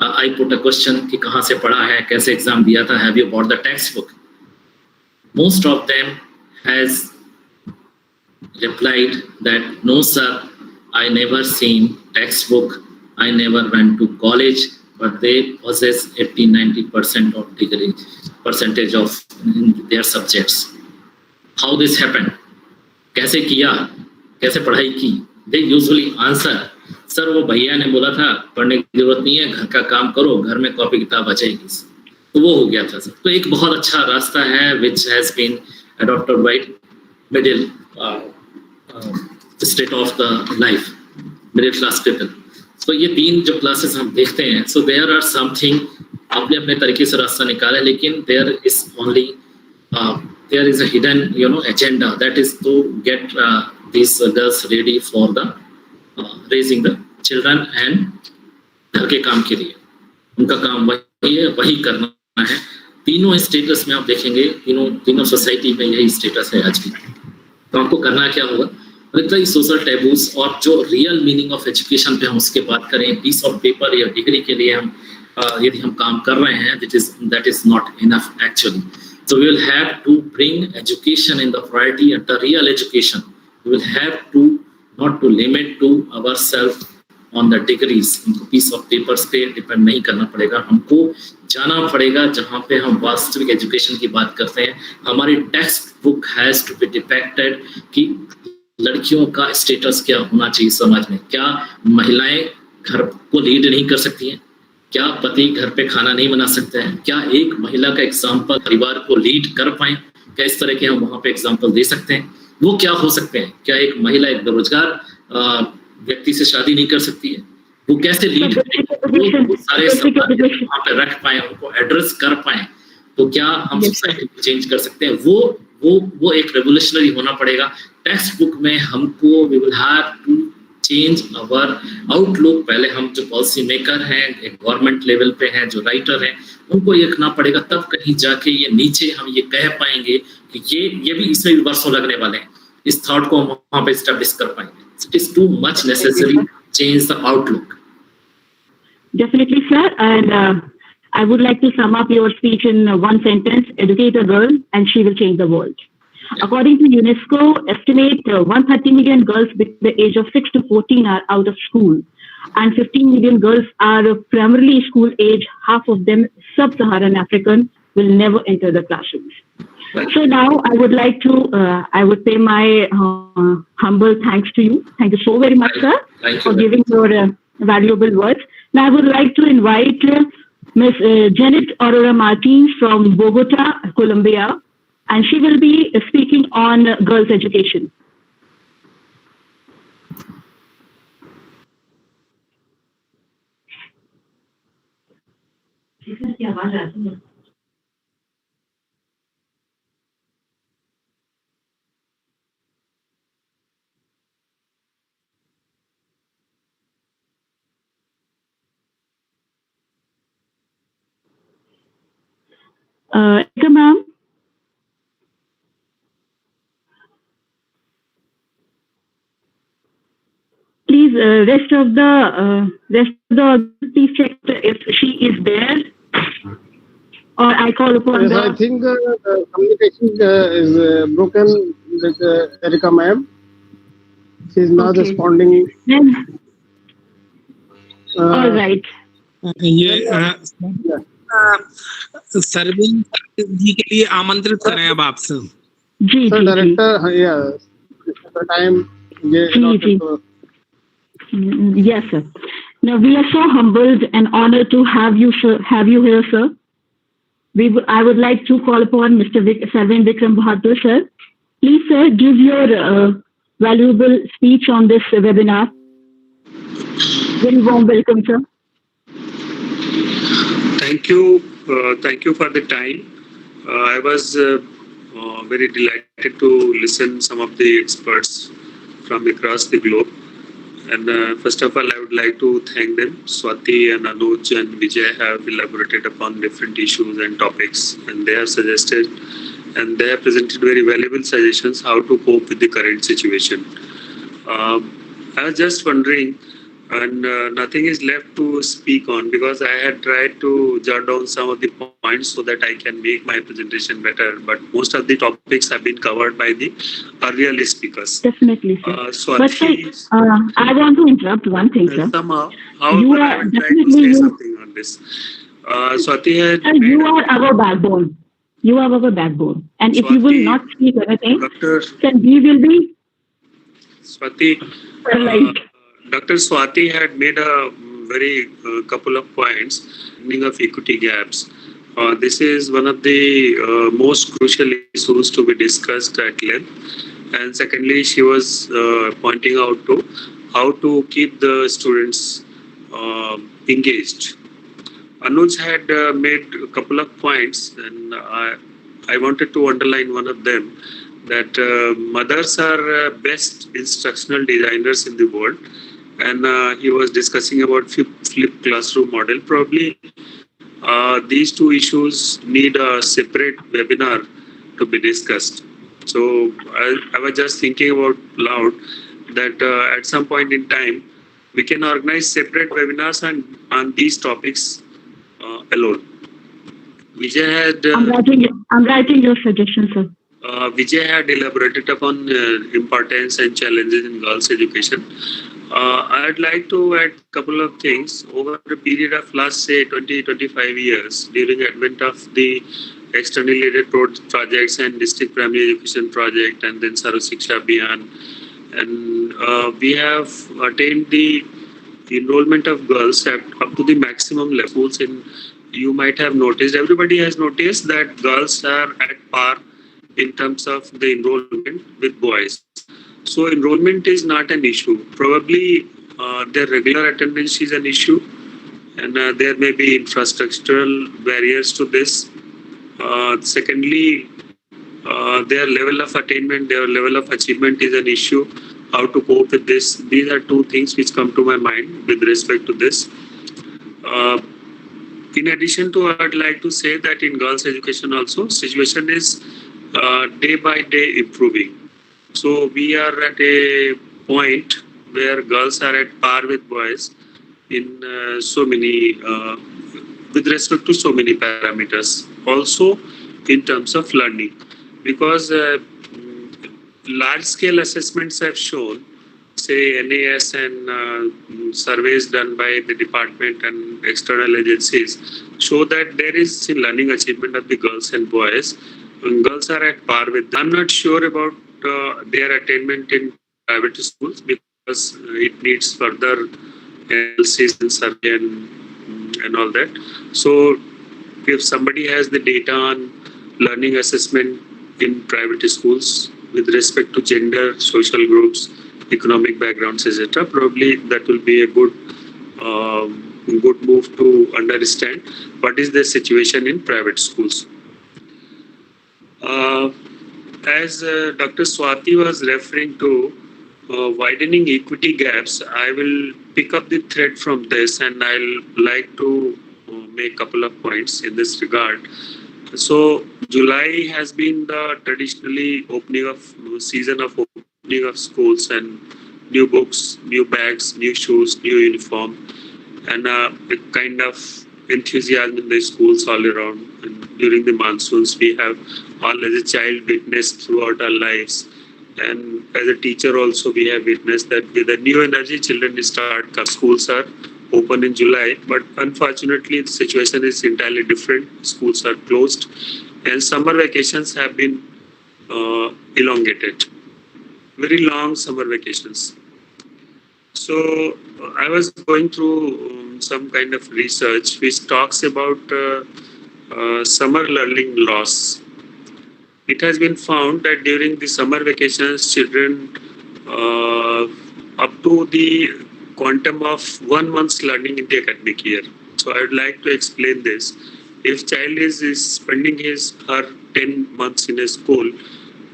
I put a question कि कहाँ से पढ़ा है, कैसे exam दिया था, have you bought the textbook? Most of them has replied that no sir, I never seen textbook, I never went to college, but they possess 80-90% of degree percentage of their subjects. How this happened? कैसे किया, कैसे पढ़ाई की? They usually answer, sir वो भैया ने बोला था पढ़ने की जरूरत नहीं है, घर का काम करो, घर में कॉपी किताब आ जाएगी, तो वो हो गया था सर. तो एक बहुत अच्छा रास्ता है which has been adopted by middle state of the life, middle class people. तो ये तीन जो क्लासेस हम देखते हैं, so there are something आपने अपने तरीके से रास्ता निकाला, लेकिन there is a hidden agenda, that is to get these girls ready for the raising the children and घर के काम के लिए. उनका काम वही है, वही करना है. तीनों स्टेटस में आप देखेंगे, तीनों सोसाइटी में यही स्टेटस है आज भी. तो हमको करना क्या होगा, मतलब सोशल टैबूज और जो रियल मीनिंग ऑफ एजुकेशन पे हम उसके बात करें. पीस ऑफ पेपर या डिग्री के लिए हम यदि हम काम कर रहे हैं, that is not enough actually. So we will have to bring education in the priority and the real education. We will have to not to limit to ourselves on the degrees. उनको piece of papers पे depend नहीं करना पड़ेगा. हमको जाना पड़ेगा जहाँ पे हम वास्तविक एजुकेशन की बात करते हैं. हमारी text book has to be depicted कि लड़कियों का स्टेटस क्या होना चाहिए समाज में. क्या महिलाएं घर को लीड नहीं कर सकती हैं? क्या पति घर पे खाना नहीं बना सकते हैं? क्या एक महिला का एग्जाम्पल परिवार को लीड कर पाए? क्या इस तरह के हम वहाँ पे एग्जाम्पल दे सकते हैं? वो क्या हो सकते हैं? क्या एक महिला एक बेरोजगार व्यक्ति से शादी नहीं कर सकती है? वो कैसे लीड करें? वो सारे सवाल वहाँ पे रख पाए, उनको एड्रेस कर पाए, तो क्या हम सोसाइटी को चेंज कर सकते हैं? वो एक रेवोल्यूशनरी होना पड़ेगा. टेक्स्ट बुक में हमको we will have to change our outlook. पहले हम जो पॉलिसी मेकर हैं, एक गवर्नमेंट लेवल पे हैं, जो राइटर हैं, उनको ये करना पड़ेगा. तब कहीं जाके ये नीचे हम ये कह पाएंगे कि ये भी इसमें भी वर्षों लगने वाले हैं. इस थॉट को हम वहाँ पे एस्टेब्लिश कर पाएंगे. It is too much necessary change the outlook. Definitely, sir. And I would like to sum up your speech in one sentence: educate a girl, and she will change the world. According to UNESCO, estimate 130 million girls between the age of 6 to 14 are out of school, and 15 million girls are primarily school age. Half of them sub-Saharan African, will never enter the classrooms. So now I would like to, I would pay my humble thanks to you. Thank you so very much, sir, for giving your valuable words. Now I would like to invite Ms. Janet Aurora Martins from Bogota, Colombia, and she will be speaking on girls' education. Ericka, ma'am. Please, rest of the please check if she is there, or I call upon Yes, the. I think the communication is broken with Ericka ma'am. She is not responding. Then, all right. ये सरवेंद्र जी के लिए आमंत्रित करें अब आपसे। जी Sir, ji director, yes, the time. Yes, sir. Now we are so humbled and honored to have you, sir. Have you here, sir? I would like to call upon Mr. Sarvendra Vikram Bahadur, sir. Please, sir, give your valuable speech on this webinar. Very warm welcome, sir. Thank you for the time. I was very delighted to listen some of the experts from across the globe. And first of all, I would like to thank them. Swati and Anuj and Vijay have elaborated upon different issues and topics, and they have suggested and they have presented very valuable suggestions how to cope with the current situation. I was just wondering, and nothing is left to speak on because I had tried to jot down some of the points so that I can make my presentation better. But most of the topics have been covered by the earlier speakers. Definitely, sir. Swati, But sir, I want to interrupt one thing, sir. Somehow, You however, I are would like to say something on this. Swati had Sir, you are our backbone. You are our backbone. And if you will not speak anything, then we will be. Swati, Right. Dr. Swati had made a very couple of points of equity gaps. This is one of the most crucial issues to be discussed at length. And secondly, she was pointing out to how to keep the students engaged. Anuj had made a couple of points, and I wanted to underline one of them, that mothers are best instructional designers in the world. And he was discussing about flipped classroom model. Probably these two issues need a separate webinar to be discussed. So I was just thinking about loud that at some point in time, we can organize separate webinars on these topics alone. Vijay had... I'm writing your suggestion, sir. Vijay had elaborated upon importance and challenges in girls' education. I'd like to add a couple of things. Over a period of last, say, 20-25 years, during advent of the externally aided projects and district primary education project and then Sarv Shiksha Abhiyan, and we have attained the enrollment of girls up to the maximum levels. And you might have noticed, everybody has noticed that girls are at par in terms of the enrollment with boys. So enrollment is not an issue. Probably their regular attendance is an issue, and there may be infrastructural barriers to this. Secondly, their level of attainment, their level of achievement is an issue. How to cope with this? These are two things which come to my mind with respect to this. In addition to, I'd like to say that in girls' education also, situation is day by day improving. So we are at a point where girls are at par with boys in so many, with respect to so many parameters. Also in terms of learning. because large-scale assessments have shown, say NAS and surveys done by the department and external agencies show that there is learning achievement of the girls and boys. Girls are at par with them. I'm not sure about their attainment in private schools because it needs further analysis and survey and all that. So if somebody has the data on learning assessment in private schools with respect to gender, social groups, economic backgrounds, etc., probably that will be a good move to understand what is the situation in private schools. As Dr. Swati was referring to widening equity gaps, I will pick up the thread from this and I'll like to make a couple of points in this regard. So July has been the traditionally season of opening of schools and new books, new bags, new shoes, new uniform, and a kind of enthusiasm in the schools all around. And during the monsoons, we have all as a child witnessed throughout our lives. And as a teacher also, we have witnessed that with a new energy, children start, schools are open in July. But unfortunately, the situation is entirely different. Schools are closed and summer vacations have been elongated. Very long summer vacations. So I was going through some kind of research which talks about summer learning loss. It has been found that during the summer vacations, children up to the quantum of 1 month's learning in the academic year. So I would like to explain this. If child is spending her 10 months in a school,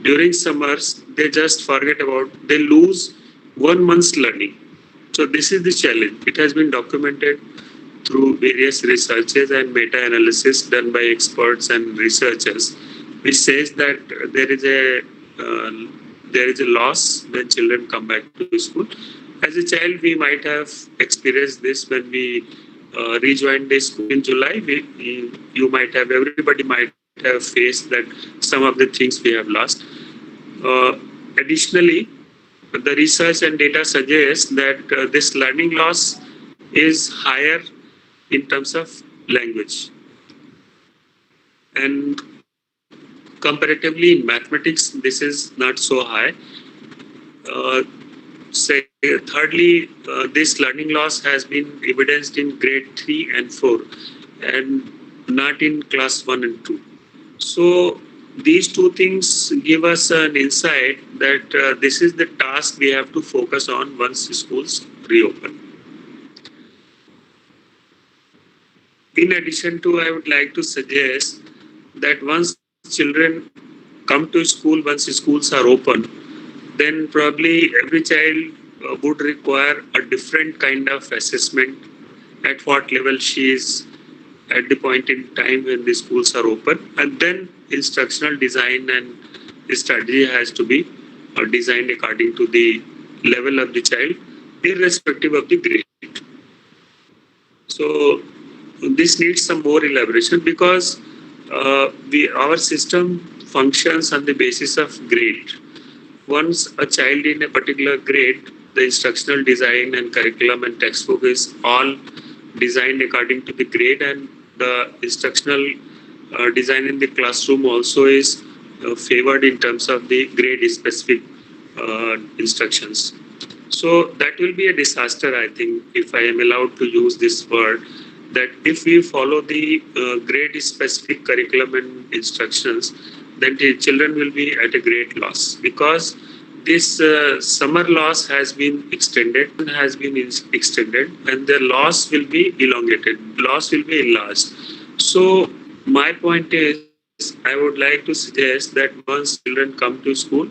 during summers, they just forget about, they lose 1 month's learning. So this is the challenge. It has been documented through various researches and meta-analysis done by experts and researchers, which says that there is a loss when children come back to school. As a child, we might have experienced this when we rejoined the school in July. Everybody might have faced that some of the things we have lost. Additionally, the research and data suggests that this learning loss is higher in terms of language. And comparatively in mathematics, this is not so high. Thirdly, this learning loss has been evidenced in grade 3 and 4 and not in class 1 and 2. So these two things give us an insight that this is the task we have to focus on once schools reopen. In addition to, I would like to suggest that once children come to school, once schools are open, then probably every child would require a different kind of assessment at what level she is at the point in time when the schools are open, and then instructional design and strategy has to be designed according to the level of the child, irrespective of the grade. So this needs some more elaboration because our system functions on the basis of grade. Once a child in a particular grade, the instructional design and curriculum and textbook is all designed according to the grade, and the instructional design in the classroom also is favored in terms of the grade specific instructions. So that will be a disaster, I think, if I am allowed to use this word, that if we follow the grade specific curriculum and instructions, then the children will be at a great loss, because this summer loss has been extended and the loss will be elongated, loss will be enlarged. So my point is, I would like to suggest that once children come to school,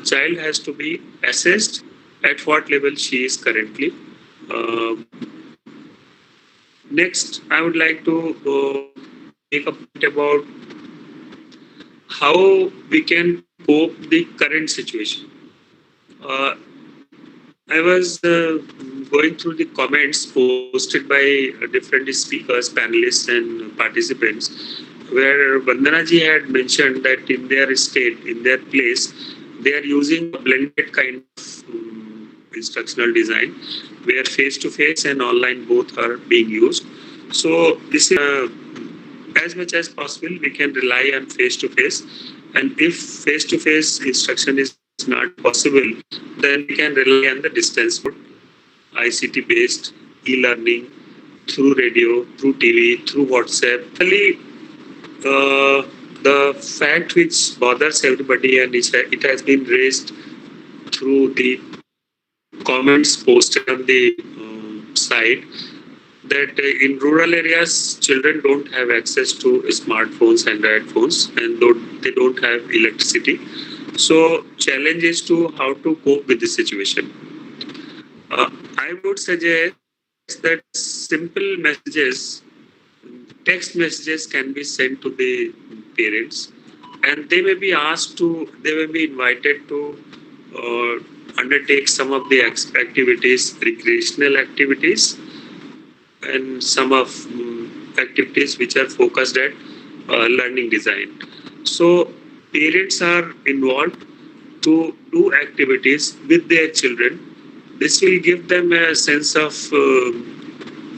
child has to be assessed at what level she is currently. Next, I would like to make a point about how we can cope the current situation. I was going through the comments posted by different speakers, panelists and participants, where Vandana ji had mentioned that in their state, in their place, they are using a blended kind of instructional design where face-to-face and online both are being used. So this is as much as possible we can rely on face-to-face, and if face-to-face instruction is not possible, then we can rely on the distance mode, ICT-based e-learning through radio, through TV, through WhatsApp. Really, the fact which bothers everybody, and it has been raised through the comments posted on the site, that in rural areas children don't have access to smartphones, Android phones, and they don't have electricity. So challenge is to how to cope with the situation. I would suggest that simple messages, text messages can be sent to the parents, and they may be invited to undertake some of the activities, recreational activities, and some of activities which are focused at learning design. So parents are involved to do activities with their children. This will give them a sense of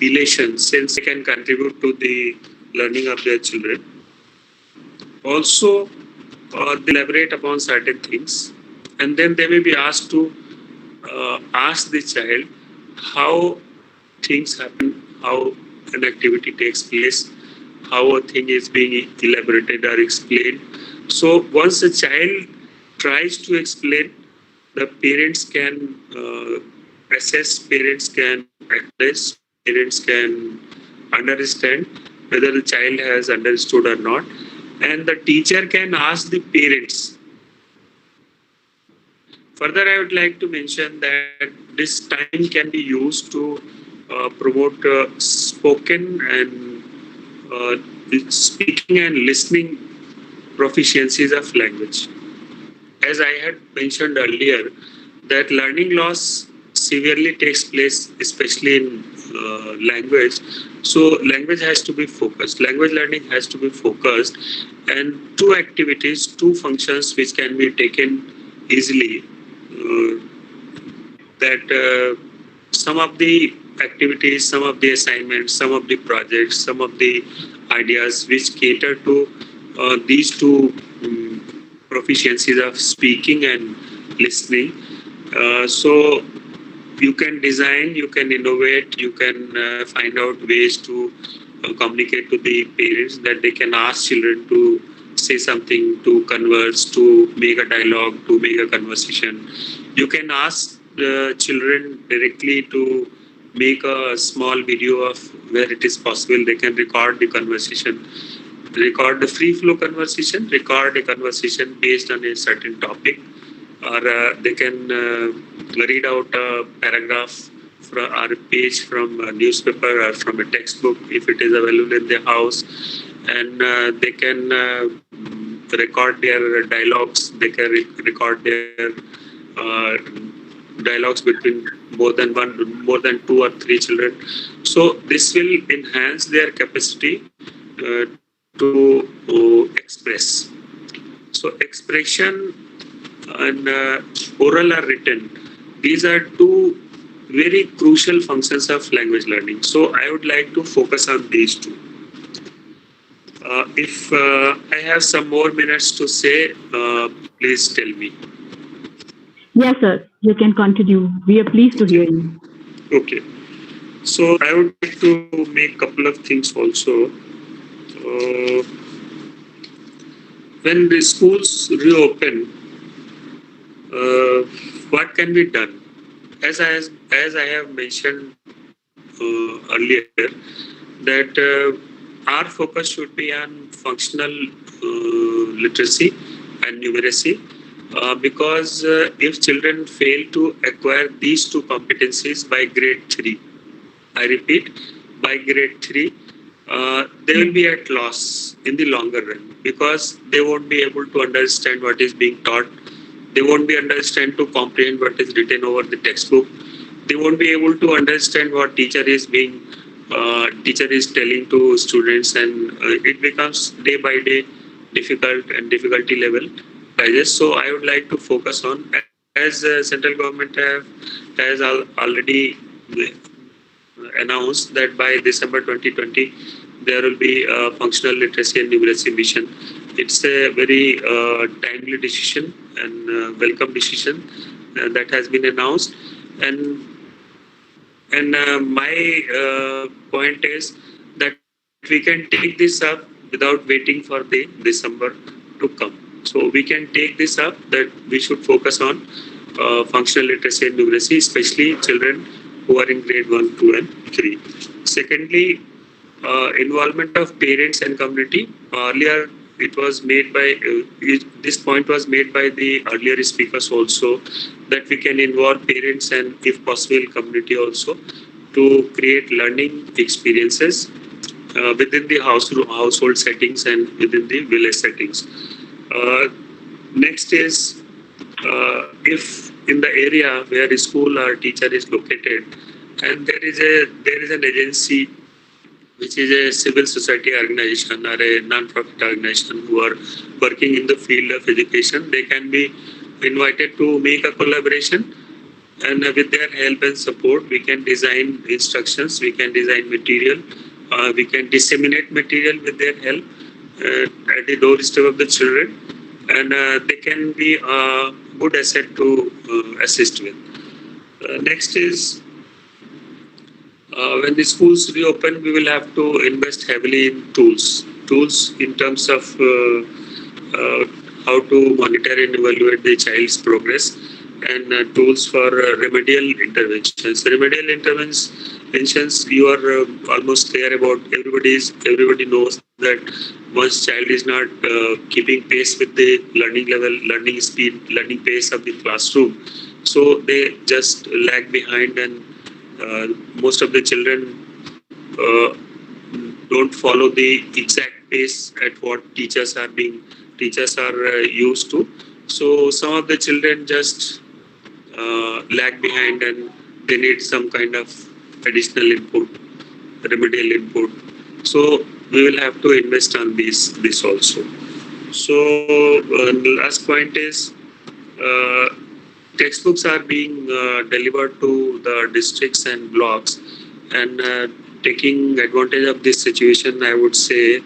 elation, since they can contribute to the learning of their children. Also, they elaborate upon certain things, and then they may be asked to ask the child how things happen, how an activity takes place, how a thing is being elaborated or explained. So once a child tries to explain, the parents can assess, parents can acknowledge, parents can understand whether the child has understood or not, and the teacher can ask the parents. Further, I would like to mention that this time can be used to promote spoken and speaking and listening proficiencies of language. As I had mentioned earlier, that learning loss severely takes place, especially in language. So language has to be focused. Language learning has to be focused, and two activities, two functions which can be taken easily. That some of the activities, some of the assignments, some of the projects, some of the ideas which cater to these two proficiencies of speaking and listening. So you can design, you can innovate, you can find out ways to communicate to the parents, that they can ask children to say something, to converse, to make a dialogue, to make a conversation. You can ask the children directly to make a small video of where it is possible. They can record the conversation, record the free flow conversation, record a conversation based on a certain topic, or they can read out a paragraph or a page from a newspaper or from a textbook if it is available in their house, and they can record their dialogues. They can record their dialogues between more than 2 or 3 children. So this will enhance their capacity to express. So expression and oral or written, these are two very crucial functions of language learning. So I would like to focus on these two. If I have some more minutes to say, please tell me. Yes, sir. You can continue. We are pleased to hear you. Okay. So I would like to make a couple of things also. When the schools reopen, what can be done? As I have mentioned earlier, that our focus should be on functional literacy and numeracy, because if children fail to acquire these two competencies by grade 3, I repeat, by grade 3, they will be at loss in the longer run, because they won't be able to understand what is being taught. They won't be understand to comprehend what is written over the textbook. They won't be able to understand what teacher is being teacher is telling to students, and it becomes day by day difficult, and difficulty level rises. So I would like to focus on, as central government has already announced that by December 2020 there will be a functional literacy and numeracy mission. It's a very timely decision and welcome decision that has been announced. And my point is that we can take this up without waiting for the December to come. So we can take this up that we should focus on functional literacy and numeracy, especially children who are in grade 1, 2 and 3. Secondly, involvement of parents and community. Earlier it was made by, this point was made by the earlier speakers also, that we can involve parents and if possible community also to create learning experiences within the household settings and within the village settings. Next is, if in the area where a school or teacher is located, and there is an agency which is a civil society organization or a non-profit organization who are working in the field of education, they can be invited to make a collaboration, and with their help and support we can design instructions, we can design material, we can disseminate material with their help at the doorstep of the children, and they can be a good asset to assist with. Next is, when the schools reopen, we will have to invest heavily in tools in terms of how to monitor and evaluate the child's progress, and tools for remedial interventions. Remedial interventions, you are almost clear about. Everybody knows that once child is not keeping pace with the learning level, learning speed, learning pace of the classroom, so they just lag behind, and most of the children don't follow the exact pace at what teachers are used to. So some of the children just lag behind, and they need some kind of additional input, remedial input. So we will have to invest on this also. So the last point is, textbooks are being delivered to the districts and blocks, and taking advantage of this situation, I would say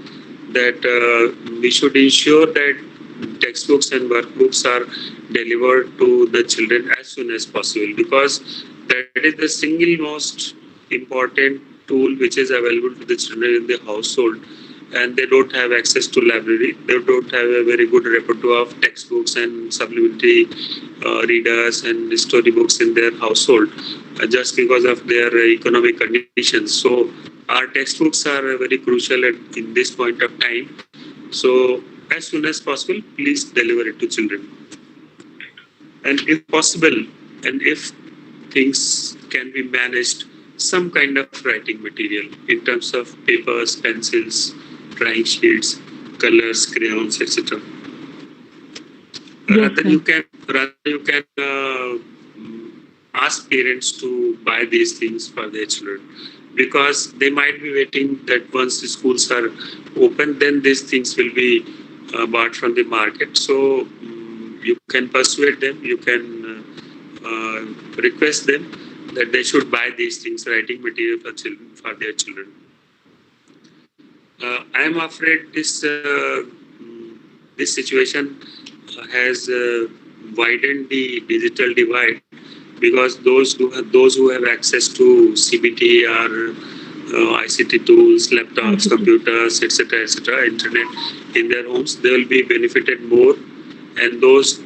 that we should ensure that textbooks and workbooks are delivered to the children as soon as possible, because that is the single most important tool which is available to the children in the household, and they don't have access to library. They don't have a very good repertoire of textbooks and supplementary readers and storybooks in their household just because of their economic conditions. So our textbooks are very crucial in this point of time. So as soon as possible, please deliver it to children. And if possible, and if things can be managed, some kind of writing material in terms of papers, pencils, drawing sheets, colors, crayons, etc. Rather you can ask parents to buy these things for their children, because they might be waiting that once the schools are open, then these things will be bought from the market. So you can persuade them, you can request them that they should buy these things, writing material for their children. I am afraid this situation has widened the digital divide, because those who have access to CBT or ICT tools, laptops, computers, etc., internet in their homes, they will be benefited more, and those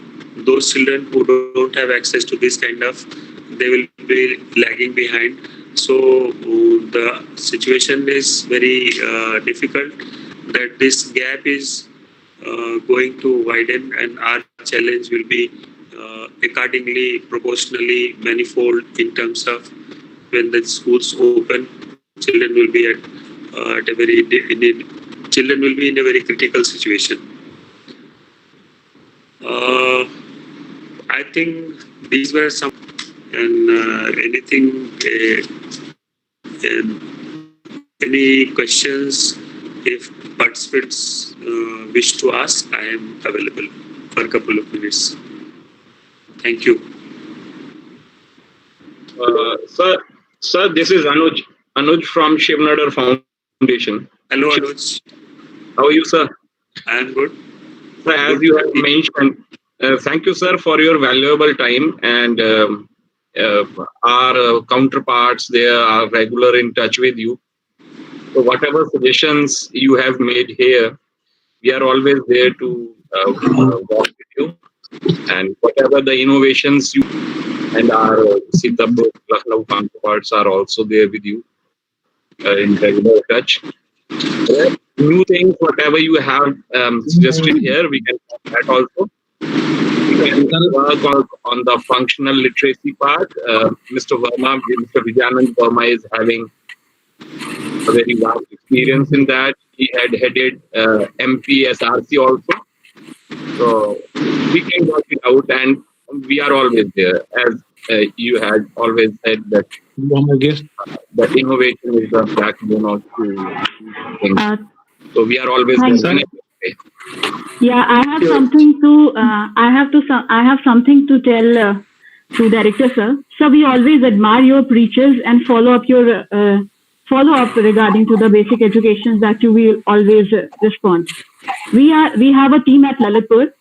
children who don't have access to this kind of, they will be lagging behind. So the situation is very difficult, that this gap is going to widen, and our challenge will be accordingly, proportionally manifold in terms of when the schools open, children will be in a very critical situation. I think these were some, and anything Any questions? If participants wish to ask, I am available for a couple of minutes. Thank you. Sir, this is Anuj. Anuj from Shiv Nadar Foundation. Hello, Anuj. How are you, sir? I am good. Sir, as you have mentioned, thank you, sir, for your valuable time. And our counterparts, they are regular in touch with you. So whatever suggestions you have made here, we are always there to work with you. And whatever the innovations you and our Sitapur Lucknow counterparts are also there with you in regular touch. New things, whatever you have suggested here, we can do that also. We can work on the functional literacy part. Mr. Verma, Mr. Vijay Verma is having a very vast experience in that. He had headed MPSRC also. So we can work it out, and we are always there. As you had always said that that innovation is the backbone of things. So we are always there. Yeah, I have something to. I have something to tell to Director Sir. So we always admire your preachers and follow up regarding to the basic education that you will always respond. We have a team at Lalitpur,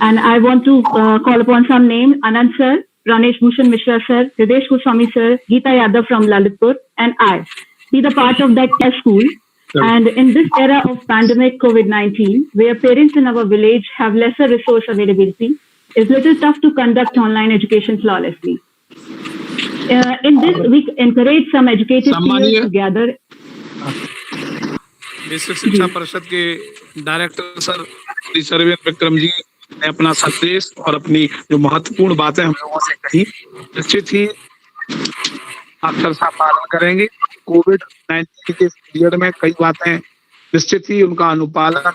and I want to call upon some name: Anand Sir, Ranesh Bhushan Mishra Sir, Hridesh Goswami Sir, Geeta Yadav from Lalitpur, and I. Be the part of that school. And in this era of pandemic COVID-19, where parents in our village have lesser resource availability, it's little tough to conduct online education flawlessly. In this, we encourage some educated peers to gather. विश्व शिक्षा परिषद के director sir Shri Sarvendra Vikram ji ने अपना संदेश और अपनी जो महत्वपूर्ण बातें हम लोगों से कही, निश्चित ही अक्षरशः पालन करेंगे। कोविड-19 के पीरियड में कई बातें निश्चित ही उनका अनुपालन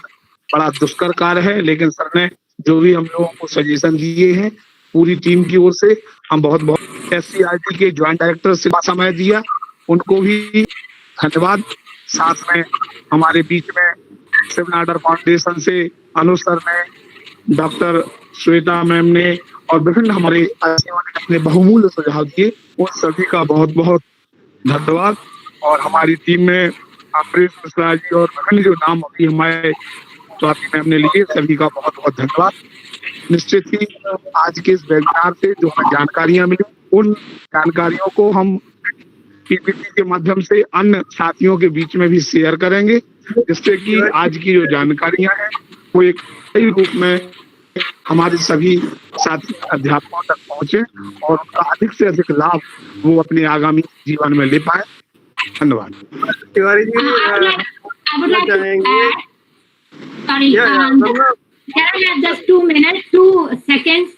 बड़ा दुष्कर कार्य है, लेकिन सर ने जो भी हम लोगों को सजेशन दिए हैं पूरी टीम की ओर से हम बहुत SCERT के ज्वाइंट डायरेक्टर से समय दिया, उनको भी धन्यवाद। साथ में हमारे बीच में शिव नाडर फाउंडेशन से अनुज सर ने, डॉक्टर श्वेता मैम ने और विभिन्न हमारे अपने बहुमूल्य सुझाव दिए, उन सभी का बहुत बहुत धन्यवाद। और हमारी टीम में अमरीश मिश्रा जी और विभिन्न जो नाम अभी हमारे स्वाति मैम ने लिए, सभी का बहुत बहुत धन्यवाद। निश्चित ही आज के इस वेबिनार से जो हमें जानकारियां मिली, उन जानकारियों को हम पीपीटी के माध्यम से अन्य साथियों के बीच में भी शेयर करेंगे, जिससे कि आज की जो जानकारियां हैं वो एक सही रूप में हमारे सभी साथी अध्यापकों तक पहुंचे और उनका अधिक से अधिक लाभ वो अपने आगामी जीवन में ले पाए। धन्यवाद। Tiwari ji, I would like to add, sorry, can I have just 2 minutes, 2 seconds?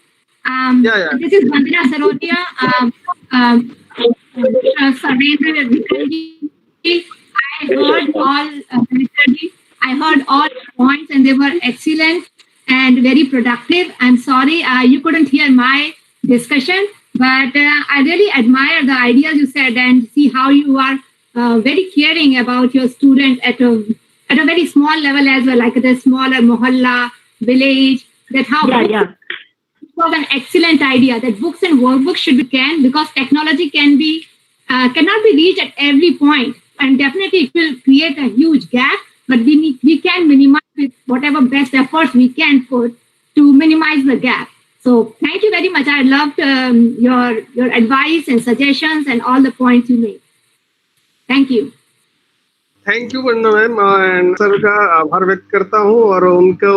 This is Vandana Sirotiya, Sarvendra, Vikram. I heard all points and they were excellent and very productive. I'm sorry you couldn't hear my discussion, but I really admire the ideas you said and see how you are very caring about your students at a very small level as well, like at a smaller mohalla, village. That how it was an excellent idea that books and workbooks should be canned, because technology cannot be reached at every point, and definitely it will create a huge gap. But we can minimize with whatever best efforts we can put to minimize the gap. So thank you very much. I loved your advice and suggestions and all the points you made. Thank you. Thank you Vandana ma'am, and sir का आभार व्यक्त करता हूँ। और उनको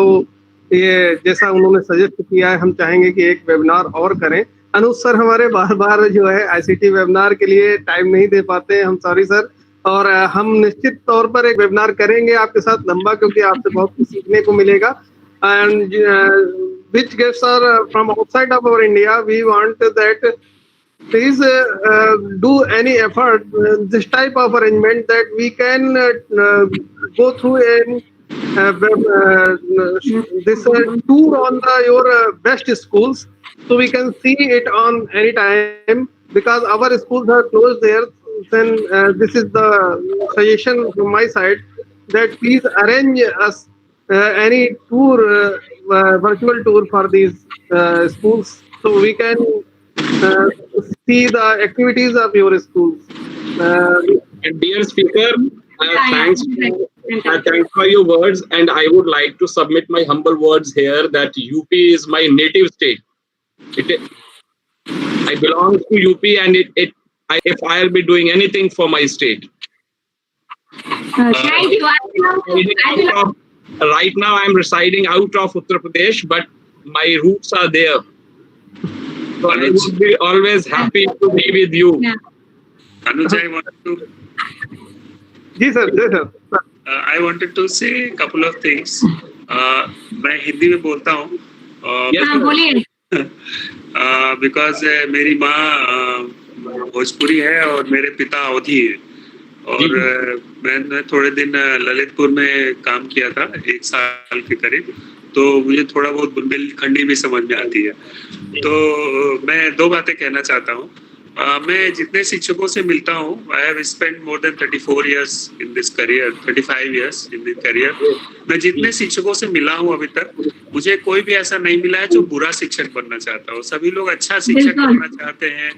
ये जैसा उन्होंने सजेस्ट किया है, हम चाहेंगे कि एक वेबिनार और करें। अनुज सर हमारे बार बार जो है आईसीटी वेबिनार के लिए टाइम नहीं दे पाते हैं, हम सॉरी सर। और हम निश्चित तौर पर एक वेबिनार करेंगे आपके साथ लंबा, क्योंकि आपसे बहुत कुछ सीखने को मिलेगा। And which guests are from outside of our India, we want that please do any effort, this type of arrangement, that we can go through this tour on your best schools, so we can see it on any time, because our schools are closed there. then this is the suggestion from my side, that please arrange us any tour, virtual tour for these schools, so we can see the activities of your schools. And dear speaker, thanks for your words, and I would like to submit my humble words here that UP is my native state. I belong to UP, and if I'll be doing anything for my state. Thank you. Right now, I'm residing out of Uttar Pradesh, but my roots are there. So I would be always happy to be with you. Yeah. Anuj, I wanted to. Yes, sir. Yes, sir. I wanted to say a couple of things. मैं हिंदी में बोलता हूँ. बोलिए. Because मेरी माँ भोजपुरी है और मेरे पिता अवधी है. और मैंने थोड़े दिन ललितपुर में काम किया था 1 साल के करीब, तो मुझे थोड़ा बहुत बुंदेलखंडी भी समझ में आती है. तो मैं 2 बातें कहना चाहता हूँ. मैं जितने शिक्षकों से मिलता हूँ, I have spend more than 34 years in this career, 35 years in this career. मैं जितने शिक्षकों से मिला हूँ अभी तक, मुझे कोई भी ऐसा नहीं मिला है जो बुरा शिक्षक बनना चाहता हो. सभी लोग अच्छा शिक्षक बनना चाहते हैं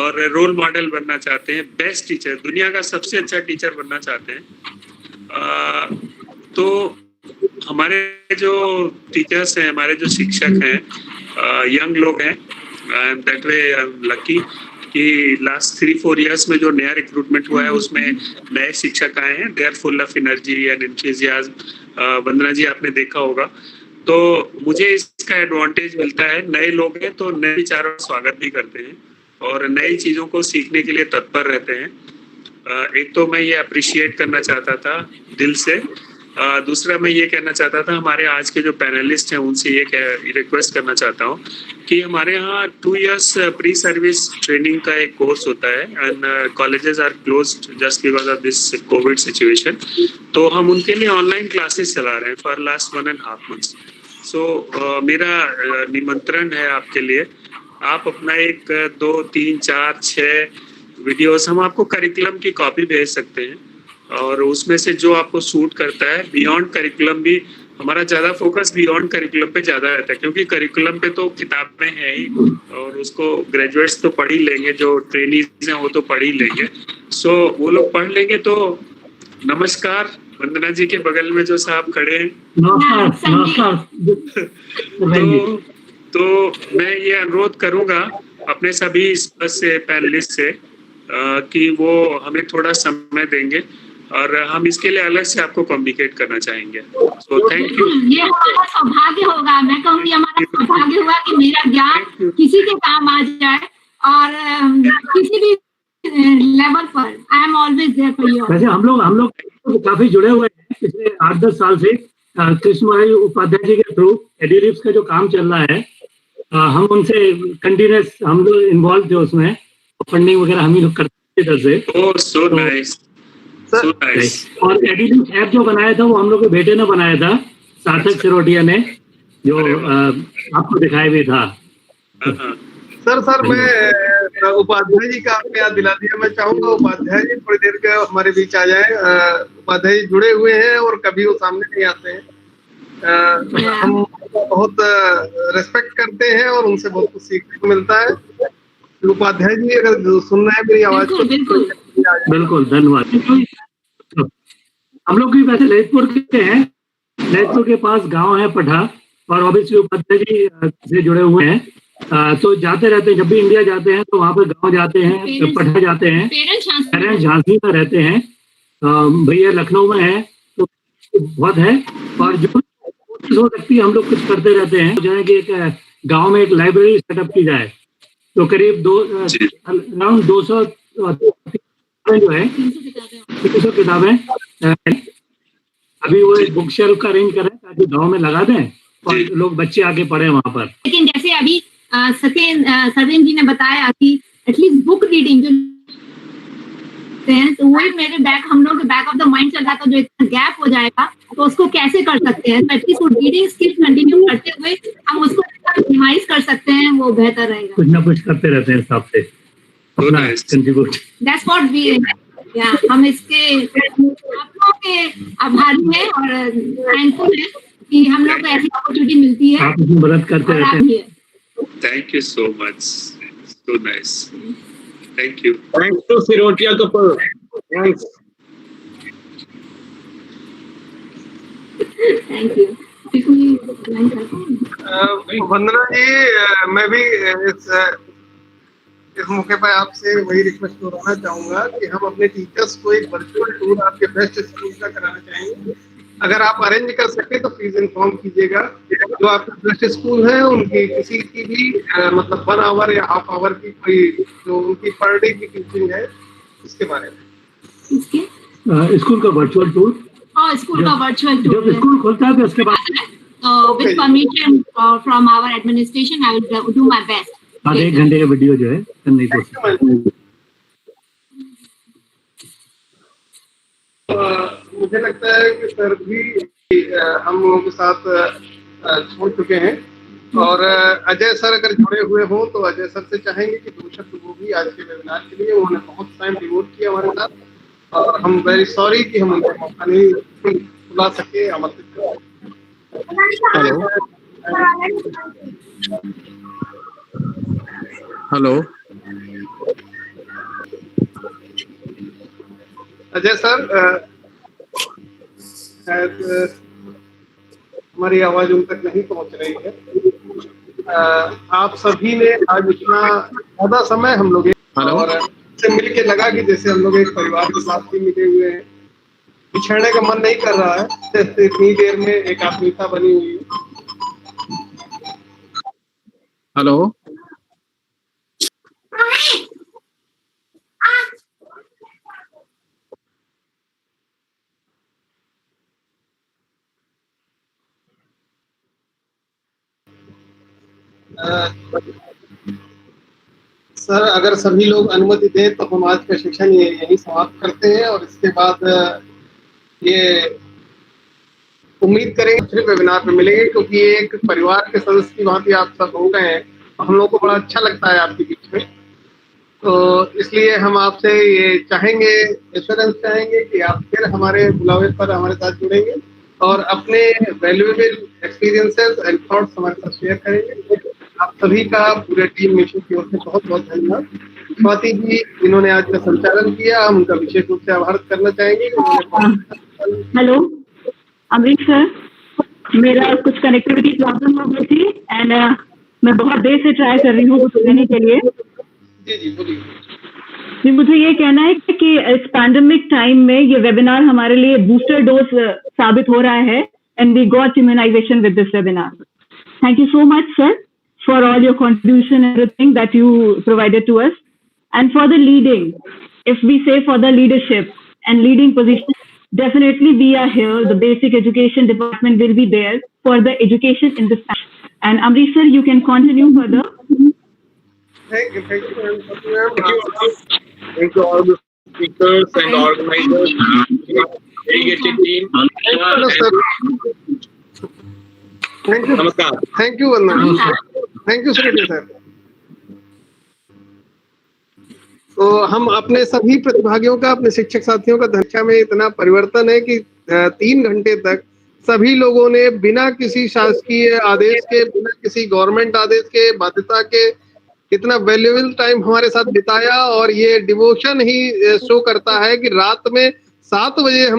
और रोल मॉडल बनना चाहते हैं, बेस्ट टीचर, दुनिया का सबसे अच्छा टीचर बनना चाहते हैं. तो हमारे जो टीचर्स हैं, हमारे जो शिक्षक हैं, यंग लोग हैं, that way I am lucky कि लास्ट 3-4 years में जो नया रिक्रूटमेंट हुआ है उसमें नए शिक्षक आए हैं. They are full of energy and enthusiasm. Vandana ji आपने देखा होगा. तो मुझे इसका एडवांटेज मिलता है. नए लोग हैं तो नए विचारों का स्वागत भी करते हैं और नई चीज़ों को सीखने के लिए तत्पर रहते हैं. एक तो मैं ये अप्रिशिएट करना चाहता था दिल से. दूसरा मैं ये कहना चाहता था, हमारे आज के जो पैनलिस्ट हैं उनसे ये रिक्वेस्ट करना चाहता हूँ कि हमारे यहाँ 2 years प्री सर्विस ट्रेनिंग का एक कोर्स होता है and colleges are closed just because of this COVID situation. तो हम उनके लिए ऑनलाइन क्लासेस चला रहे हैं फॉर लास्ट 1.5 months. सो मेरा निमंत्रण है आपके लिए, आप अपना 1, 2, 3, 4, 6 वीडियोस, हम आपको करिकुलम की कॉपी भेज सकते हैं और उसमें से जो आपको सूट करता है. बियॉन्ड करिकुलम भी हमारा ज़्यादा फोकस बियॉन्ड करिकुलम पे ज़्यादा रहता है, क्योंकि करिकुलम पे तो किताबें हैं ही और उसको ग्रेजुएट्स तो पढ़ ही लेंगे, जो ट्रेनीज हैं वो तो पढ़ ही लेंगे. सो वो लोग पढ़ लेंगे. तो नमस्कार वंदना जी के बगल में जो साहब खड़े हैं, तो मैं ये अनुरोध करूंगा अपने सभी से पैनलिस्ट से कि वो हमें थोड़ा समय देंगे और हम इसके लिए अलग से आपको कम्युनिकेट करना चाहेंगे. So thank you. ये हमारा सौभाग्य होगा, मैं कहूँगी हमारा सौभाग्य होगा कि मेरा ज्ञान किसी के काम आ जाए और किसी भी लेवल पर. I am always there for you. वैसे हम लोग काफी जुड़े हुए हैं पिछले 8-10 साल से कृष्ण उपाध्याय जी के थ्रू एडीरिप्स का जो काम चल रहा है, हम उनसे कंटिन्यूस हम लोग इन्वॉल्व थे उसमें, फंडिंग वगैरह हम ही लोग करते थे इधर से. ओह सो नाइस, सो नाइस. और एडिटिंग ऐप जो बनाया था वो हम लोग के बेटे ने बनाया था, सार्थक सिरोटिया ने, जो आपको दिखाया भी था. सर मैं उपाध्याय जी का आपने याद दिला दिया. मैं चाहूंगा उपाध्याय जी थोड़ी देर के हमारे बीच आ जाए. उपाध्याय जी जुड़े हुए हैं और कभी वो सामने नहीं आते हैं. हम बहुत रेस्पेक्ट करते हैं और उनसे बहुत कुछ सीखने को मिलता है. उपाध्याय जी अगर सुन रहे हैं मेरी आवाज को, बिल्कुल धन्यवाद. हम लोग भी वैसे ललितपुर के हैं, ललितपुर के पास गांव है पठा, और ऑब्वियसली उपाध्याय जी से जुड़े हुए हैं. तो जाते रहते हैं, जब भी इंडिया जाते हैं तो वहाँ पर गांव जाते हैं, पठा जाते हैं. पेरेंट्स झांसी में रहते हैं, भैया लखनऊ में है, तो बहुत है. और जो हो सकती है हम लोग कुछ करते रहते हैं. जो है कि एक गाँव में एक लाइब्रेरी सेटअप की जाए, तो करीब अराउंड 200 जो है 300 किताबें अभी वो एक बुक शेल्फ का अरेंज करें ताकि गांव में लगा दें और लोग बच्चे आके पढ़े वहां पर. लेकिन जैसे अभी सरवेंद्र जी ने बताया कि एटलीस्ट बुक रीडिंग जो तो वही मेरे हम लोग के बैक ऑफ द माइंड चल रहा था, जो इतना गैप हो जाएगा तो उसको कैसे कर सकते हैं. एटलीस्ट वो रीडिंग स्किल्स कंटिन्यू करते हुए हम उसको रिवाइज कर सकते हैं, वो बेहतर रहेगा. कुछ ना कुछ करते रहते हैं हिसाब से. अपना contribute. That's what we, yeah, हम इसके आप लोगों के आभारी हैं और थैंकफुल हैं कि हम लोग को ऐसी अपॉर्चुनिटी मिलती है। आप इसमें मदद करते रहते हैं। Thank you so much. So nice. Thank you. Thanks to Sirotiya couple. Thanks. Thank you. वंदना जी, मैं भी इस मौके पर आपसे वही रिक्वेस्ट दोहराना चाहूंगा कि हम अपने टीचर्स को एक वर्चुअल टूर आपके बेस्ट स्कूल का कराना चाहेंगे। अगर आप अरेंज कर सके तो प्लीज इन्फॉर्म कीजिएगा। जो आपके बेस्ट स्कूल है उनकी किसी की भी मतलब 1 आवर या हाफ आवर की कोई जो उनकी पर डे की टीचिंग है उसके बारे में। स्कूल का वर्चुअल टूर। स्कूल का वर्चुअल टूर जब स्कूल खोलता है तो उसके बाद with permission from our administration, I will do my best. आधे 1 घंटे का वीडियो जो है करने की कोशिश। मुझे लगता है कि सर भी हम लोगों के साथ छोड़ चुके हैं और अजय सर अगर जुड़े हुए हों तो अजय सर से चाहेंगे कि 2 शब्द वो भी आज के वेबिनार के लिए, उन्होंने बहुत टाइम डिवोट किया हमारे साथ और हम वेरी सॉरी कि हम उनको मौका नहीं बुला सके, आमंत्रित कर। हेलो अजय सर, हमारी आवाज उन तक नहीं पहुंच रही है। आप सभी ने आज इतना ज्यादा समय हम लोग और से मिल के लगा कि जैसे हम लोग एक परिवार के साथ ही मिले हुए हैं। बिछड़ने का मन नहीं कर रहा है, जैसे इतनी देर में एक आत्मीयता बनी हुई है। हेलो सर, अगर सभी लोग अनुमति दें तो हम आज का सेशन यही समाप्त करते हैं और इसके बाद ये उम्मीद करेंगे फिर वेबिनार पे मिलेंगे, क्योंकि ये एक परिवार के सदस्य की भांति आप सब हो गए हैं। हम लोगों को बड़ा अच्छा लगता है आपके बीच में, तो इसलिए हम आपसे ये चाहेंगे, एश्योरेंस चाहेंगे कि आप फिर हमारे बुलावे पर हमारे साथ जुड़ेंगे और अपने वैल्यूएबल एक्सपीरियंसेस एंड थॉट्स हमारे साथ शेयर करेंगे। आप सभी का पूरे टीम मिशन की ओर से बहुत बहुत धन्यवाद। स्वाति जी जिन्होंने आज का संचालन किया, हम उनका विशेष रूप से आभार करना चाहेंगे। हेलो अमरीश सर, मेरा कुछ कनेक्टिविटी प्रॉब्लम हो गई थी एंड मैं बहुत देर से ट्राई कर रही हूँ कुछ लेने के लिए। जी बोलिए। जी, मुझे ये कहना है कि इस पैंडेमिक टाइम में ये वेबिनार हमारे लिए बूस्टर डोज साबित हो रहा है and we got immunization with this webinar. Thank you so much sir for all your contribution and everything that you provided to us, and for the leading. If we say for the leadership and leading position, definitely we are here. The basic education department will be there for the education in this time. And Amrish sir, you can continue further. Thank you all the speakers and organizers, dedicated team. Thank you Anand. Thank you sir. तो हम अपने सभी प्रतिभागियों का, अपने शिक्षक साथियों का धर्चा में इतना परिवर्तन है कि 3 घंटे तक सभी लोगों ने बिना किसी शासकीय आदेश के, बिना किसी गवर्नमेंट आदेश के, बाध्यता के इतना वैल्यूएबल टाइम हमारे साथ बिताया और ये डिवोशन ही शो करता है कि रात में 7 बजे हम